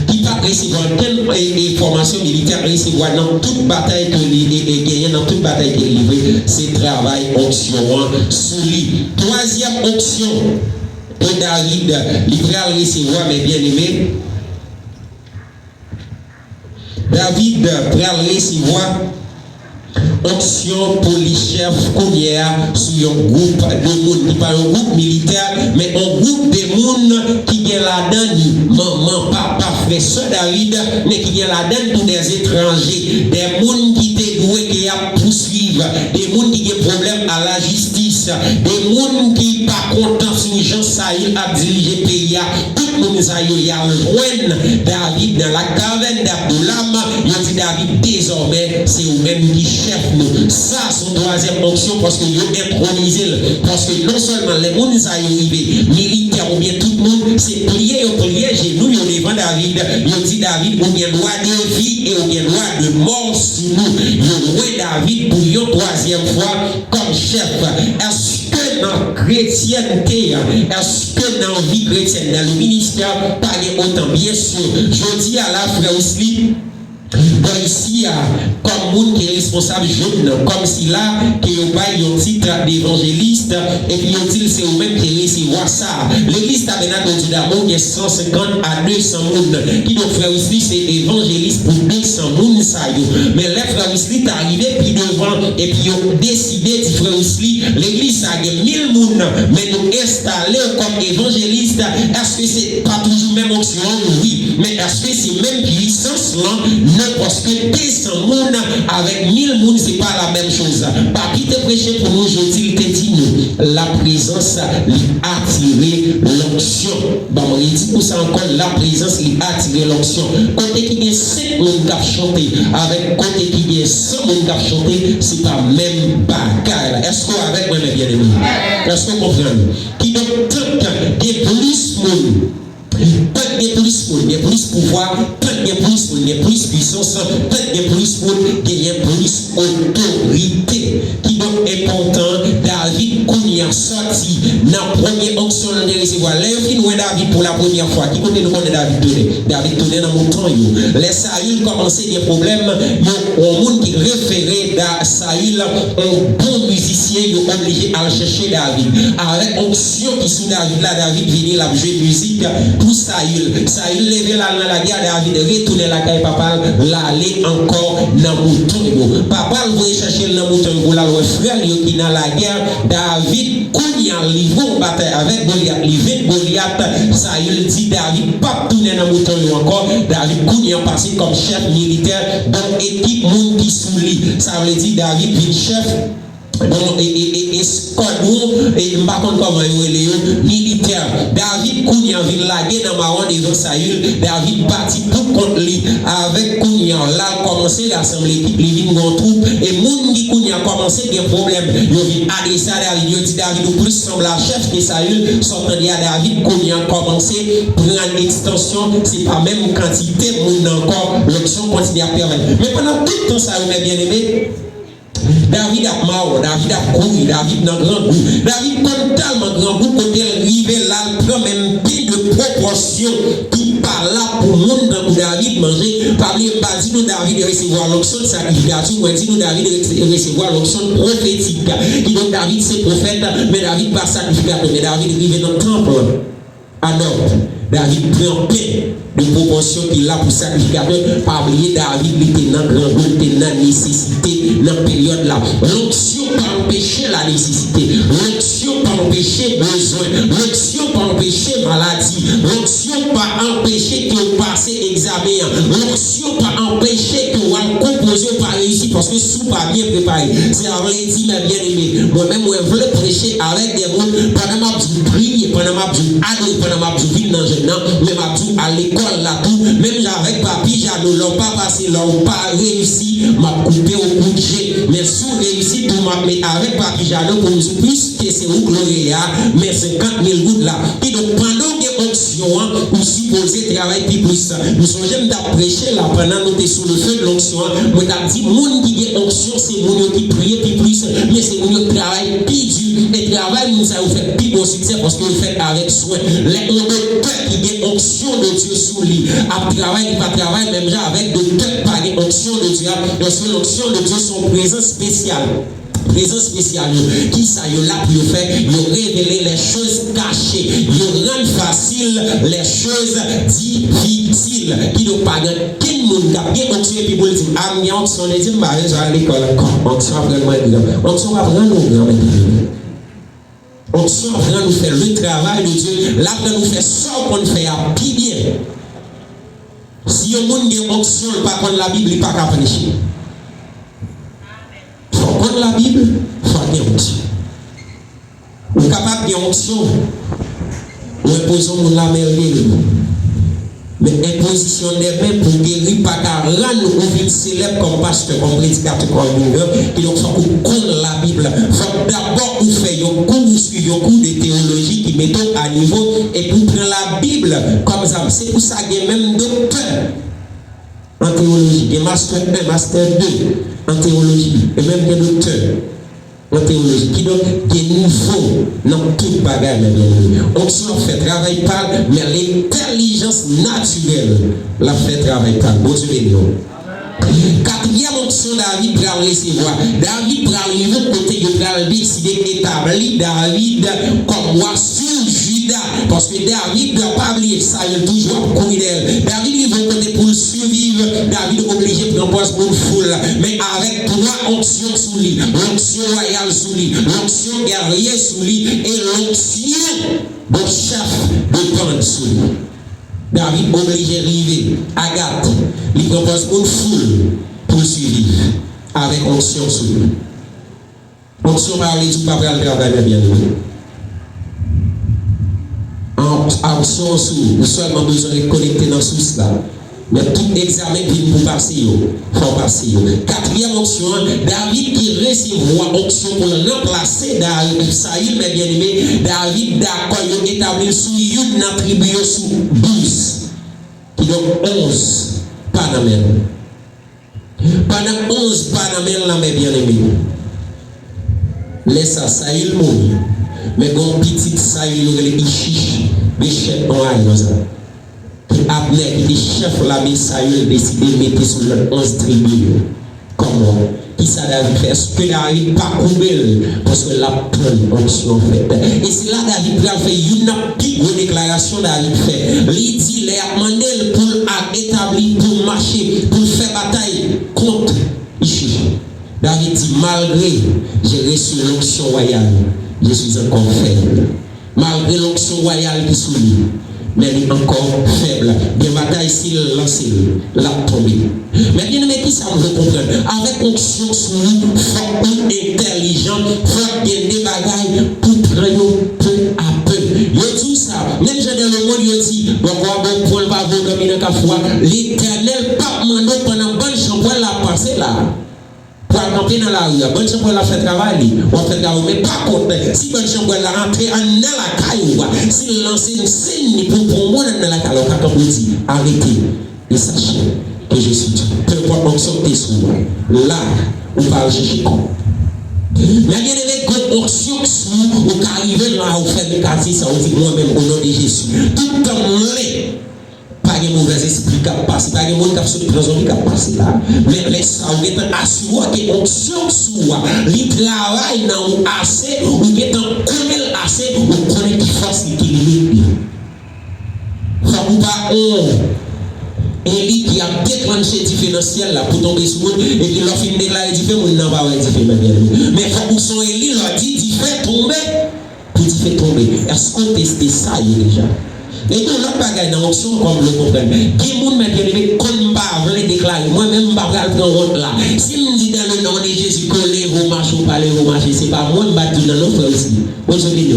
qui va recevoir quelle formation militaire recevoir dans toute bataille que est gagné, dans toute bataille qui est livrée, c'est travail, onction, sous lui. Troisième onction que David livré à recevoir, mes bien-aimés. David va recevoir onction pour les chefs couillères sur un groupe de monde qui pas un groupe militaire mais un groupe de monde qui est là-dedans maman, papa, frère, soeur David mais qui est là-dedans pour des étrangers, des monde qui te doué qui a poursuivre, des monde qui ont problème à la justice, des monde qui pas content sur Jean Saül a dirigé pays, tout le monde ça y a joint David dans la caverne d'Abdoulam, il dit David désormais c'est vous-même qui chef nous. Ça c'est une troisième option parce que vous intronisé parce que non seulement les gens qui arrivent militaires ou bien tout le monde c'est plié genoux devant David, il dit David vous avez droit de vie et vous avez droit de mort sur nous. Vous avez David pour une troisième fois comme chef. Est-ce que dans la chrétienté, est-ce que dans la vie chrétienne, dans le ministère, pas autant bien sûr, je dis à la frère aussi ici, comme monde qui est responsable jeune, comme si là, qui ont pas un titre d'évangéliste, et puis on dit c'est vous-même qui recevoir ça. L'église tabernacle du d'amour qui est 150 à 200 monde, qui donc frère Wesley c'est évangéliste pour 200 monde ça yo. Mais les frère Wesley est arrivé puis devant, et puis ils ont décidé, dit frère Wesley, l'église a 1000 monde, mais nous installer comme évangéliste, est-ce que c'est pas toujours même option? Oui, Mais est-ce que c'est même puissance là? Non, parce que 200 monde avec 1000 monde, c'est pas la même chose. Par qui te prêché pour nous aujourd'hui, il te dit nous, la présence attirer l'onction. Bon, il dit pour ça encore, la présence attirer l'onction. Côté qui est 5 monde qui a chanté, avec côté qui est 100 monde qui a chanté, c'est pas même bagaille. Est-ce qu'on avec moi, mes bien-aimés? Est-ce qu'on comprend? Qui donc, tant qu'il y a plus monde, tant qu'il y a plus monde, il y a plus pouvoir, tant qu'il y a plus monde, il y a plus puissance, tant qu'il y a plus monde, il y a plus autorité. Qui donc est important, David, qu'on y a sorti dans la première onction de recevoir. L'infini David pour la première fois. Qui connaît nous connaît David donné? David donné dans mon temps. Les Saül commençaient des problèmes. Au monde qui référait à Saül, un bon musicien, ils ont obligé à chercher David. Avec onction qui sous David, là, David venait la jouer musique pour Saül. Saül levait la guerre, David retournait la caille papa, l'aller encore dans le mouton. Papa voulait chercher le mouton pour la frère qui dans la guerre. David, quand il a livré une bataille avec Goliath, livré Goliath, Saül dit David, pas tourner dans le mouton encore. David, quand il a passé comme chef militaire, donc équipe monde qui sous lui. Ça veut dire David, vit chef. Bon, et squadron, et je ne sais pas comment il est militaire. David Kounia vient laguer dans Maron devant Saül. David parti pour contre lui avec Kounia. Là, il a commencé à rassembler l'équipe, il vient dans troupe. Et Moundi Kounia a commencé des problèmes. Il vient adresser à David. Il dit David, au plus semble la chef de Saül. Sortant à David Kounia a commencé à prendre une extension. Ce n'est pas même quantité, Moundi encore. L'option continue à permettre. Mais pendant tout le temps, ça vous bien aimé. David a mort, David a couru, David dans grand goût. David comme tellement grand goût quand il arrive là, il prend même plus de proportion qui par là pour le monde dans David manger. Parler pas dit nous David recevoir l'onction de sacrification, ou dit nous David recevoir l'onction prophétique. Qui donc David c'est prophète, mais David pas sacrificateur, mais David arrive dans le temple. Alors, David prend paix de proportion qu'il a pour sacrificateur. Pas oublier David, il était dans grand goût, il était dans nécessité, dans la période là. L'onction pas empêcher la nécessité. L'onction pas empêcher besoin. L'onction pas empêcher maladie. L'onction pas empêcher que vous passez examen. L'onction pas empêcher que vous composez pas réussir parce que sous pas bien préparé. C'est avant les dit, mais bien aimé. Moi-même, je veux prêcher avec des mots pendant ma vie prier, pendant ma vie adorer, pendant ma vie vivre dans le jeune, mais ma vie à l'école là tout, même avec papi, j'adore, l'ont pas passé, l'ont pas réussi, m'a coupé au coup de jet, mais sous réussi, tout m'a mis avec papi, j'adore pour nous plus que c'est où Gloria, mais 50 000 gouttes là. Et donc pendant des options, vous supposez travailler plus. Nous sommes jamais d'apprêcher là, pendant nous sommes sous le feu de l'onction, moi t'as dit, monde qui a onction, c'est mon qui prie plus, mais c'est mon qui travaille plus dur, et travail, nous ça vous fait plus beau succès parce que vous faites avec soin. Les docteurs qui ont onction de Dieu sous lui, à travailler, pas travailler, même avec docteurs pas de onction de Dieu, parce que l'onction de Dieu sont présence spéciale. Présence spéciale, qui ça y là pour faire, il révéler les choses cachées, il rend facile les choses difficiles, qui ne pas quel monde a bien onction et puis vous dire, ah, mais onction, on dit, bah, je vais à l'école, onction vraiment grand, onction va vraiment grand, onction va nous faire le travail de Dieu, là, nous faire ça qu'on fait à plus bien. Si on monde a onction, pas contre la Bible, il pas qu'à prêcher. Quand la Bible, il faut avoir onction. Vous êtes capable de onction. Nous imposons la merveille. Mais imposition des mains pour guérir, pas qu'à rendre nous célèbres comme pasteur, comme prédicateur, comme leader. Et donc, il faut qu'on connaisse la Bible. Il faut d'abord vous faire un cours de théologie qui met à niveau et pour prendre la Bible comme ça. C'est pour ça qu'il y a même docteur en théologie, des master 1, master 2 en théologie, et même des docteurs en théologie, qui donc des nouveaux dans toute bagarre. On s'en fait travail par, mais l'intelligence naturelle la fait travail par. Bon Dieu béni. Quatrième option, David pour recevoir. David pour arriver au côté de décider d'établir David comme roi sur Juda. Parce que David ne doit pas oublier ça, il est toujours courir d'elle. David il veut côté pour le survivre. David est obligé de prendre poste pour le foule. Mais avec trois options sous lui. L'option royale sous lui. L'option guerrier sous lui. Et l'option de chef de bande sous lui. David obligé de arriver. Agathe, il propose une foule pour suivre avec onction sur lui. Onction parle du pas le travail bien aimé. Onction sur, vous seulement besoin de connecter dans ce source là. Mais tout examen vient pour passer, il faut passer. Quatrième onction, David qui recevoir onction pour remplacer David, Saül, mais bien aimé, David d'accord, il établi sous une tribu sous 12, qui donc 11 Panamel. Pendant 11 Panamel, là, mais bien aimé. Laisse ça, Saül mourir. Mais quand petit Saül, il est chiche, des chefs en aïe, Abner, qui est chef de la Saül, décidé de mettre sur le 11 tribus. Comment? Qui ça David fait? Est-ce que David pas coupé? Parce que la pleine onction fait. Et c'est là David fait une petite déclaration David fait. Il dit, il a demandé pour établir, pour marcher, pour faire bataille contre Ishi. David dit, malgré j'ai reçu l'onction royale, je suis encore faible. Malgré l'onction royale qui souligne. Mais il est encore faible. Des batailles s'il lance, l'a tombé. Mais bien aimé, qui ça me veut comprendre? Avec onction sur nous, faut être intelligent, faut gagner des bagailles pour prendre peu à peu. Yo tout ça, même j'ai dans le monde, yo dit, bon, pour le pas vous dominer qu'à foi, l'éternel pas mandé pendant bonne chambre la passer là. Pour camper dans la rue, bonne chambre la fait travail, on fait travail, mais pas contre. Si bonne chambre la rentre en la caillou, s'il lance une scène pour moi dans la caillou, quand on dit arrêtez et sachez que je suis Dieu. Peu importe l'onction que tu es sur moi, là, on va chercher quoi. Mais bien aimé, quand onction sur ou qu'arriver là, on fait le quartier, ça on dit moi-même au nom de Jésus. Tout comme l'est. Pas de mauvais esprit qui passe, pas de monde qui a sauté dans qui passe là. Mais laisse ça, on est assuré que onction soit, il travaille dans assez, ou est en connaît assez, ou connaît qui force qui limite. Ça vous pas Élie qui a déclenché différentiel là pour tomber sur nous et puis leur fin déclaré différent, on n'a pas différent. Mais il faut que son Élie leur dit, il fait tomber, puis il fait tomber. Est-ce qu'on teste ça déjà? Et tout l'autre bagaille dans l'onction, comme le comprenne. Qui est mon bien aimé, comme pas veut déclarer, moi-même, je ne vais pas prendre honte là. Si je me dis dans le nom de Jésus, que les vous marchez ou pas les vous marchez, ce n'est pas moi qui vais dire dans nos frères aussi. Aujourd'hui,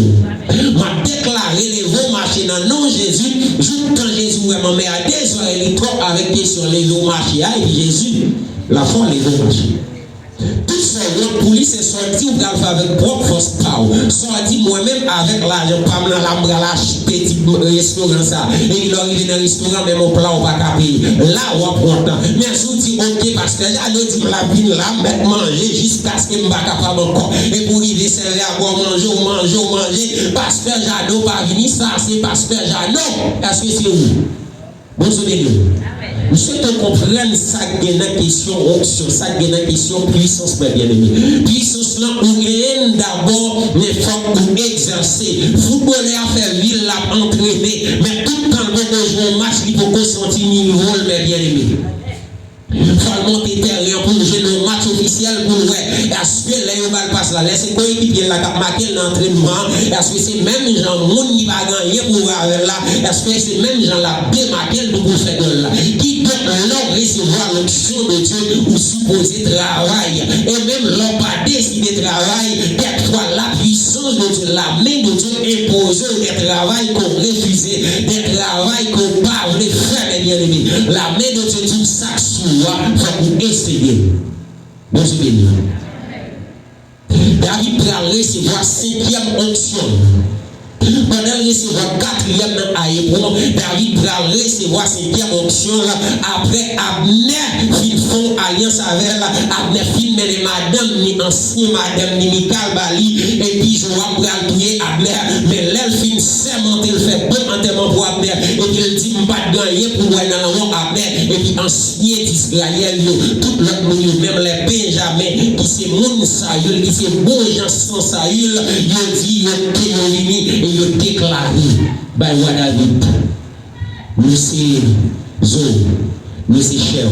je déclaré les vous marcher dans le nom de Jésus, juste quand Jésus vraiment met à des heures, il est trop avec question les vous marcher. Et Jésus, la foi, les vous marcher. Tout ça, pour lui, c'est sorti ou faire avec propre force power. Sorti moi-même avec l'argent, pas me la petit restaurant ça. Et il arrive dans le restaurant, mais mon plat, on va pas payer. Là, on va prendre. Mais je vous dis, ok, parce que j'ai dit, la vie là, mettre manger jusqu'à ce que je ne sois pas capable encore. Et pour y servir à boire, manger. Pasteur Jadot, pas venir, ça, c'est Pasteur Jadot. Est-ce que c'est vous? Bonjour, nous souhaitons comprendre ça qui est la question onction, ça qui est la question puissance, bien aimé. Puissance là, où rien d'abord, mais faut nous exercer. Footballeur a fait ville, l'a entraîné, mais tout le temps, quand on joue un match, il faut qu'on sente niveau, mais bien aimé. Il faut monter terrain pour jouer le match officiel pour voir. Est-ce que là, il va passer là, laissez coéquipier là, marquer l'entraînement. Est-ce que c'est même gens qui va gagner pour voir là? Est-ce que c'est même gens là démarquer pour faire de là? Qui peut leur recevoir l'onction de Dieu ou supposer travail? Et même leur pas décider travail, quelquefois la puissance de Dieu, la main de Dieu impose des travails qu'on refuse, des travails qu'on parle, des frères bien aimés. La main de Dieu dit ça il faut vous essayer. Bonjour béni. David va recevoir 5e onction. Pendant recevoir 4e à Hébron, David va recevoir 5e onction. Après Abner, ils font alliance avec Abner, film les madame, ni ancien madame, ni Michal Bali, et puis Joab va tuer Abner. Mais l'elfine sermente, il fait bon enterrement pour Abner, et puis il dit, pas de gagner pour voir dans le monde Abner, et puis ancien d'Israël, tout l'autre monde, même les Benjamin, qui c'est moun Saül, qui c'est bon gens sans Saül, il dit, il il a déclaré, by what David, nous c'est Zo, nous c'est cher.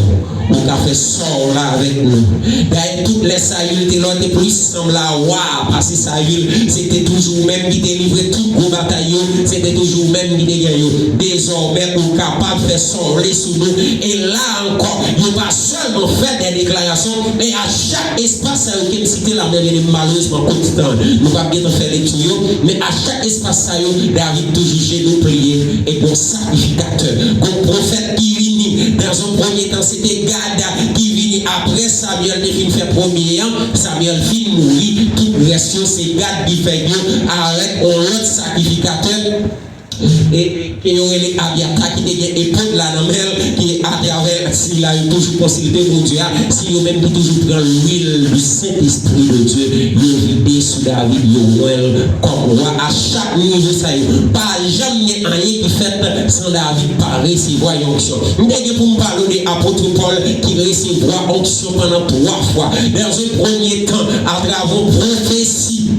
On a fait sort là avec nous. D'ailleurs, toutes les sailles de l'autre puissants là, waouh, parce que sailles, c'était toujours même qui délivrait tout gros bataillon, c'était toujours même qui délivrait. Désormais, on est capable de faire sortir sous nous. Et là encore, il n'y a pas seulement fait des déclarations, mais à chaque espace, qui me cité la même malheureusement constant. Nous ne pouvons pas bien faire les tuyaux, mais à chaque espace, David toujours chez nous prier et bon sacrificateur, bon prophète qui vient dans un premier temps, c'était Gad qui vient après Samuel qui fait premier an, Samuel fin mourir, toute version c'est Gad qui fait avec un autre sacrificateur. Et il y a les Abiata qui ont épaule là dans qui à travers s'il a toujours consulté pour Dieu, si même qui toujours prend l'huile du Saint-Esprit de Dieu, il est sous David, il comme roi à chaque niveau ça pas jamais rien qui fait sans David pas recevoir une onction. Nous avons pour me parler de l'apôtre Paul qui recevra onction pendant 3 fois. Dans un premier temps, à travers prophétie.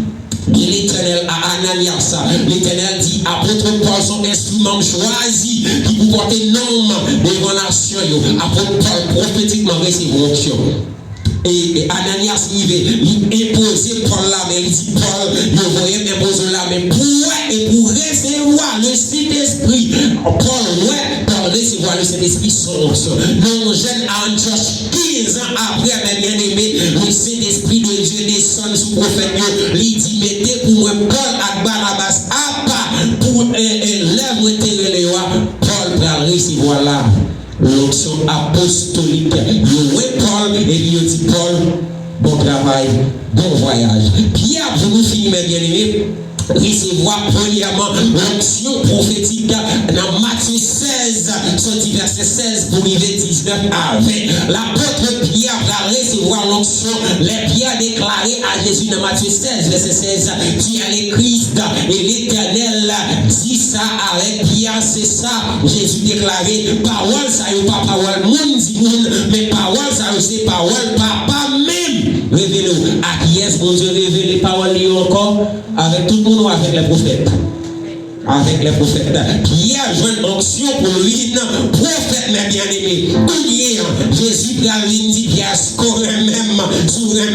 L'Éternel à Ananias, l'Éternel dit apôtre Paul son instrument choisi qui vous porte nom devant la nation. Apôtre Paul prophétiquement recevoir onction. Et Ananias il imposer Paul là, mais il dit Paul, il voyait imposer là, mais pour recevoir le Saint-Esprit, Paul recevoir le Saint-Esprit son onction. Non, jeune Antioche, 15 ans après, mes bien-aimés, le Saint-Esprit de Dieu descend sous prophète, il dit mettez pour moi Paul à Barnabas à part pour l'œuvre terrestre, Paul va recevoir là. L'onction apostolique. Il ouais Paul et il dit Paul, bon travail, bon voyage. Pierre, pour nous finir, mes bien-aimés, recevoir premièrement l'onction prophétique dans Matthieu 16, sorti verset 16 pour arriver 19 avec l'apôtre Pierre va recevoir l'onction. Les Pierre déclaré à Jésus dans Matthieu 16, verset 16, tu es le Christ et l'Éternel dit ça avec Pierre, c'est ça. Jésus déclaré, parole ça y est pas parole monde dit monde, mais parole ça c'est parole papa même. Révélez-nous à qui est-ce que Dieu révèle les paroles encore avec tout le monde ou avec les prophètes. Avec les prophètes. Pierre joue une onction pour lui, prophète, mes bien-aimés. Jésus dit Pierre, sur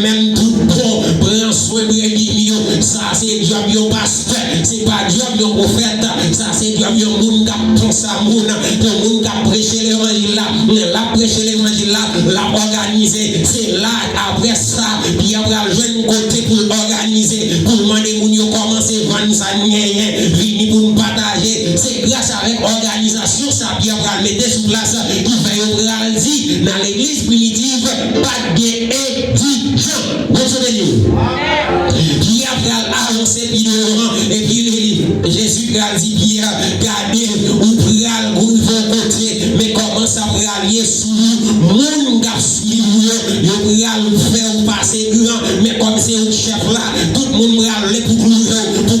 même tout bon, prends soin de lui. Ça, c'est job de pasteur, c'est pas job de prophète. Ça, c'est job de monde qui pense à monde, de monde qui prêche l'évangile là, la prêche l'évangile là, la organiser. C'est là, après ça, Pierre va jouer un côté pour organiser, pour demander comment c'est vendre ça, venir pour nous partager. C'est grâce à l'organisation, ça Pierre va mettre sous place, qui fait dire dans l'église primitive, pas de étudiants. Bonjour, Pierre va avancer et puis Jésus va dire Pierre, gardez ou pral ou vos côté, mais comment ça va allier sous mon gars suivre, il va faire passer grand, mais comme c'est un chef là, tout le monde va aller pour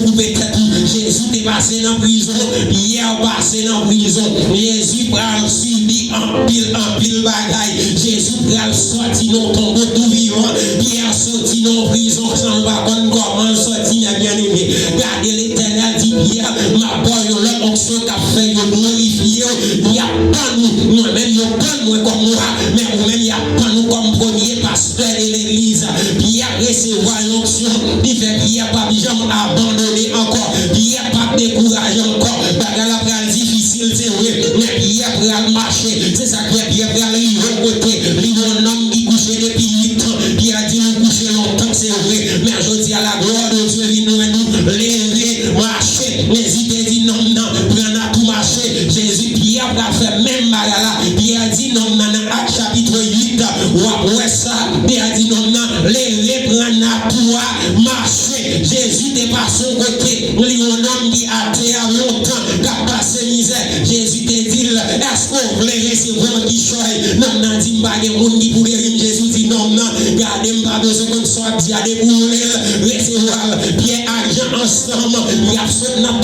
couper tête. Jésus est passé dans la prison, Pierre passé dans la prison, Jésus va suivi en pile bagaille, Jésus va sortir dans ton tombeau tout vivant, Pierre sorti dans la prison sans pas comment sortir, bien aimé. Gardez l'Éternel dit Pierre, ma boy, l'autre onction qu'a fait, glorifié, il n'y a pas nous, moi-même, il n'y a pas nous comme moi, mais vous-même, il n'y a pas nous comme premier pasteur de l'église. Pierre recevoir l'onction, il fait Pierre pas jamais abandonné encore, Pierre pas découragé encore, bagarre la difficile, c'est vrai, mais Pierre va marcher, c'est ça que Pierre va aller au côté, lui un homme qui couchait depuis 8 ans, Pierre dit nous coucher longtemps, c'est vrai, mais je dis à la gloire de Dieu, il nous lever, marcher, n'hésitez dit non, prendre à tout marcher, Jésus, Pierre va faire même bagarre, Pierre dit non, dans Acte chapitre 8, ou après ça, Pierre dit non, lever, prendre à tout marcher, Jésus n'est pas son côté, lui un homme qui a été à longtemps, qui a passé misère, Jésus te dit, est-ce qu'on voulait recevoir qui choisit, non, dit, pas de monde qui pourrait rire, Jésus dit non, gardez pas besoin qu'on soit dit à des boulets, recevoir, bien argent ensemble, il y a absolument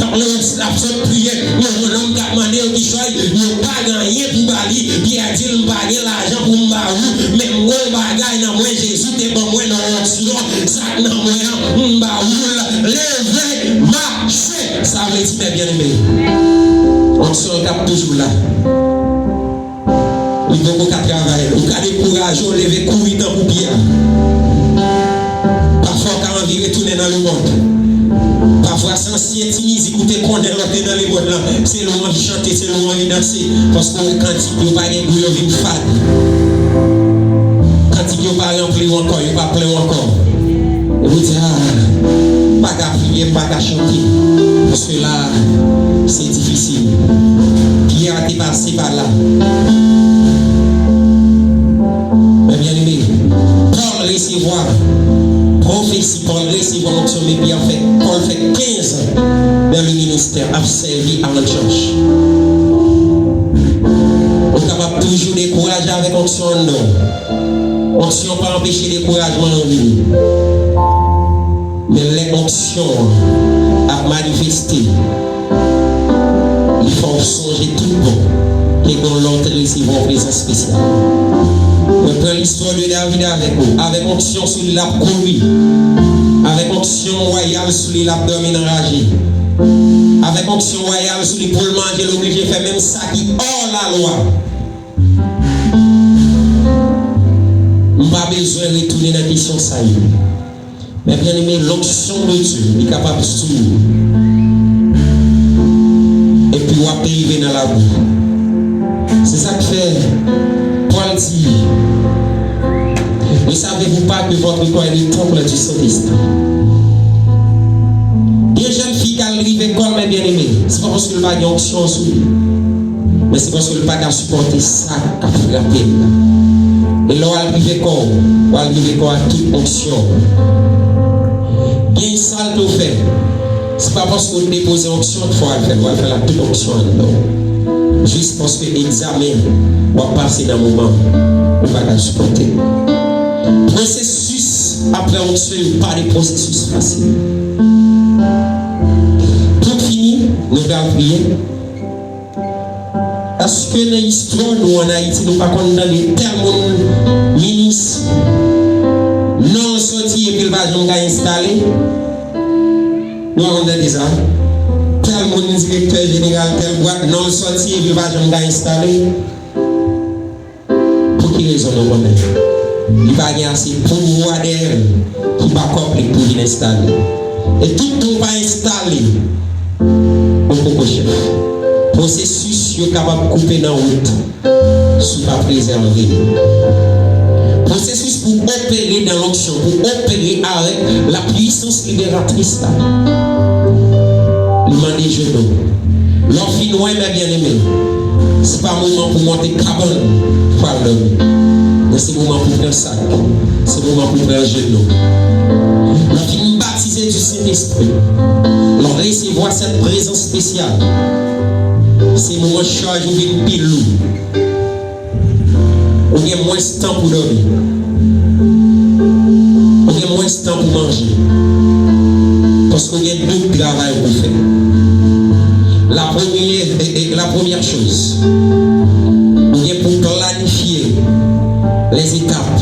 prier, mon homme qui a demandé qui choisit, il n'a pas gagné pour bali, bien dit, il n'a pas l'argent pour m'barou, mais moi, bagaille dans moi, Jésus t'es pas moi dans l'onction, ça dans moi, m'barou, levez, marchez, ça veut dire bien aimé. On se regarde toujours là. Il faut qu'on travaille. On a découragé, on lève courir dans le pied. Parfois, quand on vit retourner dans le monde. Parfois, sans scientifique, écoutez qu'on est dans les modes là. C'est le moment de chanter, c'est le moment de danser. Parce que quand il n'y a pas de goût, il y a fade. Quand il n'y a pas rempli encore, il n'y a pas plein encore. Et vous dites, pas qu'à prier, pas qu'à chanter. Parce que là, c'est difficile. Pierre a été passé par là. Mais bien aimé, Paul recevoir prophétie, Paul recevoir l'onction, mais bien fait, Paul fait 15 ans dans le ministère, a servi à l'Ange. On est capable toujours décourager avec l'onction, non. L'onction pas empêcher le découragement en vie. Mais l'onction a manifesté. Il faut songer tout le monde. Et qu'on l'autre recevoir une présence spéciale. On prend l'histoire de David avec nous. Avec onction sur la couru. Avec onction royale sur l'abdomen enragé. Avec onction royale sur les pour manger, l'obligé de faire même ça qui hors la loi. On n'a pas besoin de retourner dans la question ça. Mais bien aimé, l'onction de Dieu est capable de soutenir. Et puis on va arriver dans la boue. C'est ça que fait Paul dit. Ne savez-vous pas que votre corps est le temple du Saint-Esprit? Il y a une jeune fille qui arrive à l'école, mais bien aimée. C'est pas parce qu'elle n'a pas d'onction sur lui. Mais c'est parce qu'elle n'a pas supporter ça qui a frappé. Et là, elle arrive à toute onction. Il y a une salle de fait. C'est pas parce qu'on dépose l'onction qu'il faut faire la toute onction. Juste parce que l'examen va passer dans le moment où on va la supporter. Processus après onction, pas de processus facile. Pour finir, nous allons prier. Parce que dans l'histoire, nous en Haïti, nous ne pouvons pas condamner tellement de ministres. Non sorti et puis le va installé. Nous avons dit ça. Tel monde directeur général, tel boîte, non sorti et puis le va installé. Pour qui raison nous connaissons? Il va y avoir assez de pouvoir d'elle qui va copier pour l'installer. Et tout le monde va installer. On peut chef. Processus est capable de couper dans la route. Si pas préserver. Processus pour opérer dans l'onction, pour opérer avec la puissance libératrice. Le man des genoux. L'enfant noir mais bien aimé. Ce n'est pas un moment pour monter cabane. Mais c'est un moment pour faire sac. C'est un moment pour faire genou. L'enfant baptisé du Saint-Esprit. L'on recevoir cette présence spéciale. C'est un moment de charge ou une pile lourde. On a moins de temps pour dormir. On a moins de temps pour manger. Parce qu'on a beaucoup de travail pour faire. La première chose, on a pour planifier les étapes.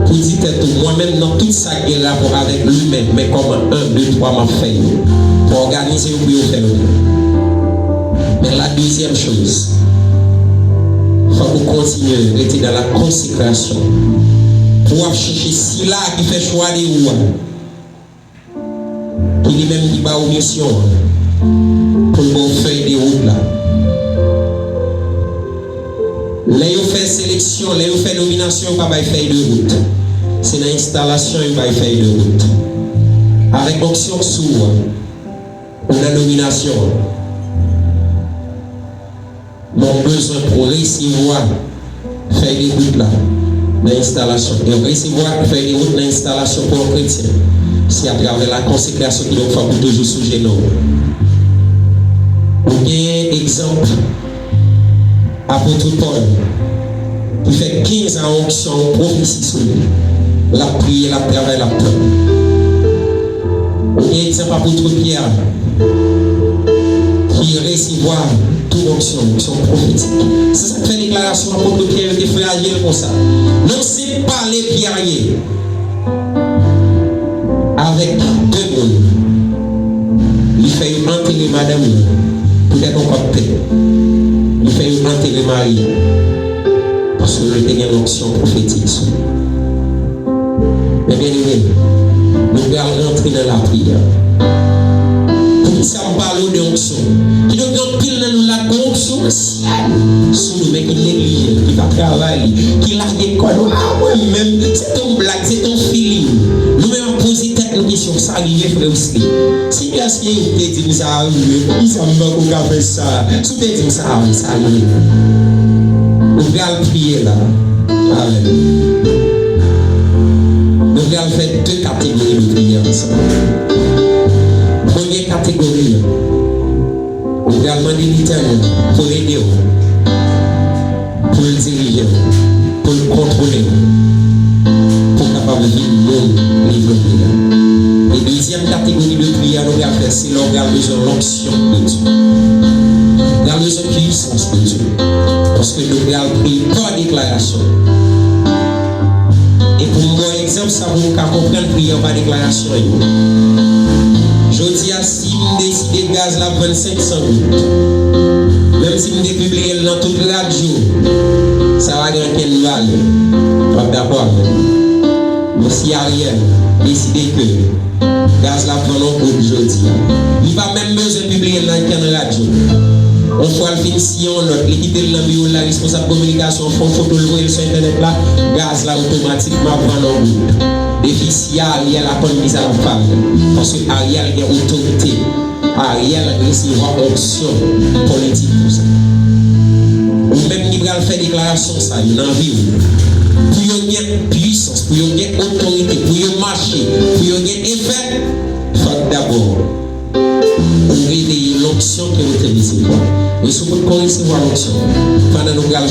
Pour dire que moi-même, dans toute ça qui est là pour avec lui-même, mais comme 1, 2, 3 m'a fait, pour organiser ou pour faire. Mais la deuxième chose, il faut qu'on continue à être dans la consécration. Pour chercher si là qui fait choix des rois, qui lui même qui va aux missions, pour le faire des routes là. Là, il fait sélection, là, il fait nomination, il va faire de route. C'est l'installation, il va faire de route. Avec option sourde, on a nomination. Mon besoin pour recevoir, faire des routes là, l'installation. Et recevoir, faire des routes, l'installation pour un chrétien. C'est à travers la consécration qu'il faut pour toujours sous genoux. On a exemple, apôtre Paul, qui fait 15 ans onction, prophétie sur lui. La prière, la travail, la peur. On a exemple, apôtre Pierre, qui recevoir toute onction prophétique. C'est ça qui fait déclaration à l'apôtre Pierre était fragile comme ça. Non, c'est pas les pierres avec deux mondes. Il fait enterrer madame, peut-être encore paix. Il fait enterrer Marie. Parce que nous avons l'onction prophétique. Mais bien aimé, nous allons rentrer dans la prière. Comme ça, on parle de l'onction. Il y a un pile dans nous la onction sous nous, mais qui néglige, qui va travailler, qui largue l'école. Ah, moi-même, c'est ton blague, c'est ton feeling. Nous-mêmes, poser tête nos questions, ça arrive, frère aussi. Si bien sûr, il te dit ça arrive, il s'en va qu'on fait ça. Si tu te dis ça arrive, ça arrive. Nous allons prier là. Amen. Nous allons faire deux catégories de prière ensemble. Première catégorie, nous allons demander l'Éternel pour aider, pour le diriger, pour le contrôler, pour capable de vivre le livre de prière. Et deuxième catégorie de prière, nous allons faire, c'est nous avons besoin de l'onction de Dieu. Nous avons besoin de puissance de Dieu. Parce que nous allons prier par déclaration. Et pour mon exemple, ça vous comprendre prière par déclaration. Je dis à si vous décidez de gaz là 2500 minutes, même si vous publiez dans toute la radio, ça va gagner quelle valeur. Pas d'accord. Mais si Ariel décide que gaz là pendant pour aujourd'hui, il va même besoin de publier dans la radio. On voit le fin si on note, l'équipe de l'ambiance, la responsable de communication, font photo le voyer sur internet là, gaz là automatiquement pendant route. Défi si Ariel a connu ça la femme, parce que Ariel a une autorité, Ariel a recevoir option politique pour ça. Ou même qui va faire déclaration ça, il en vie. Pour y avoir puissance, pour y avoir autorité, pour y avoir marché, pour y avoir effet, il faut d'abord réveiller l'onction que vous utilisez. Et si vous connaissez l'onction, pendant nous allons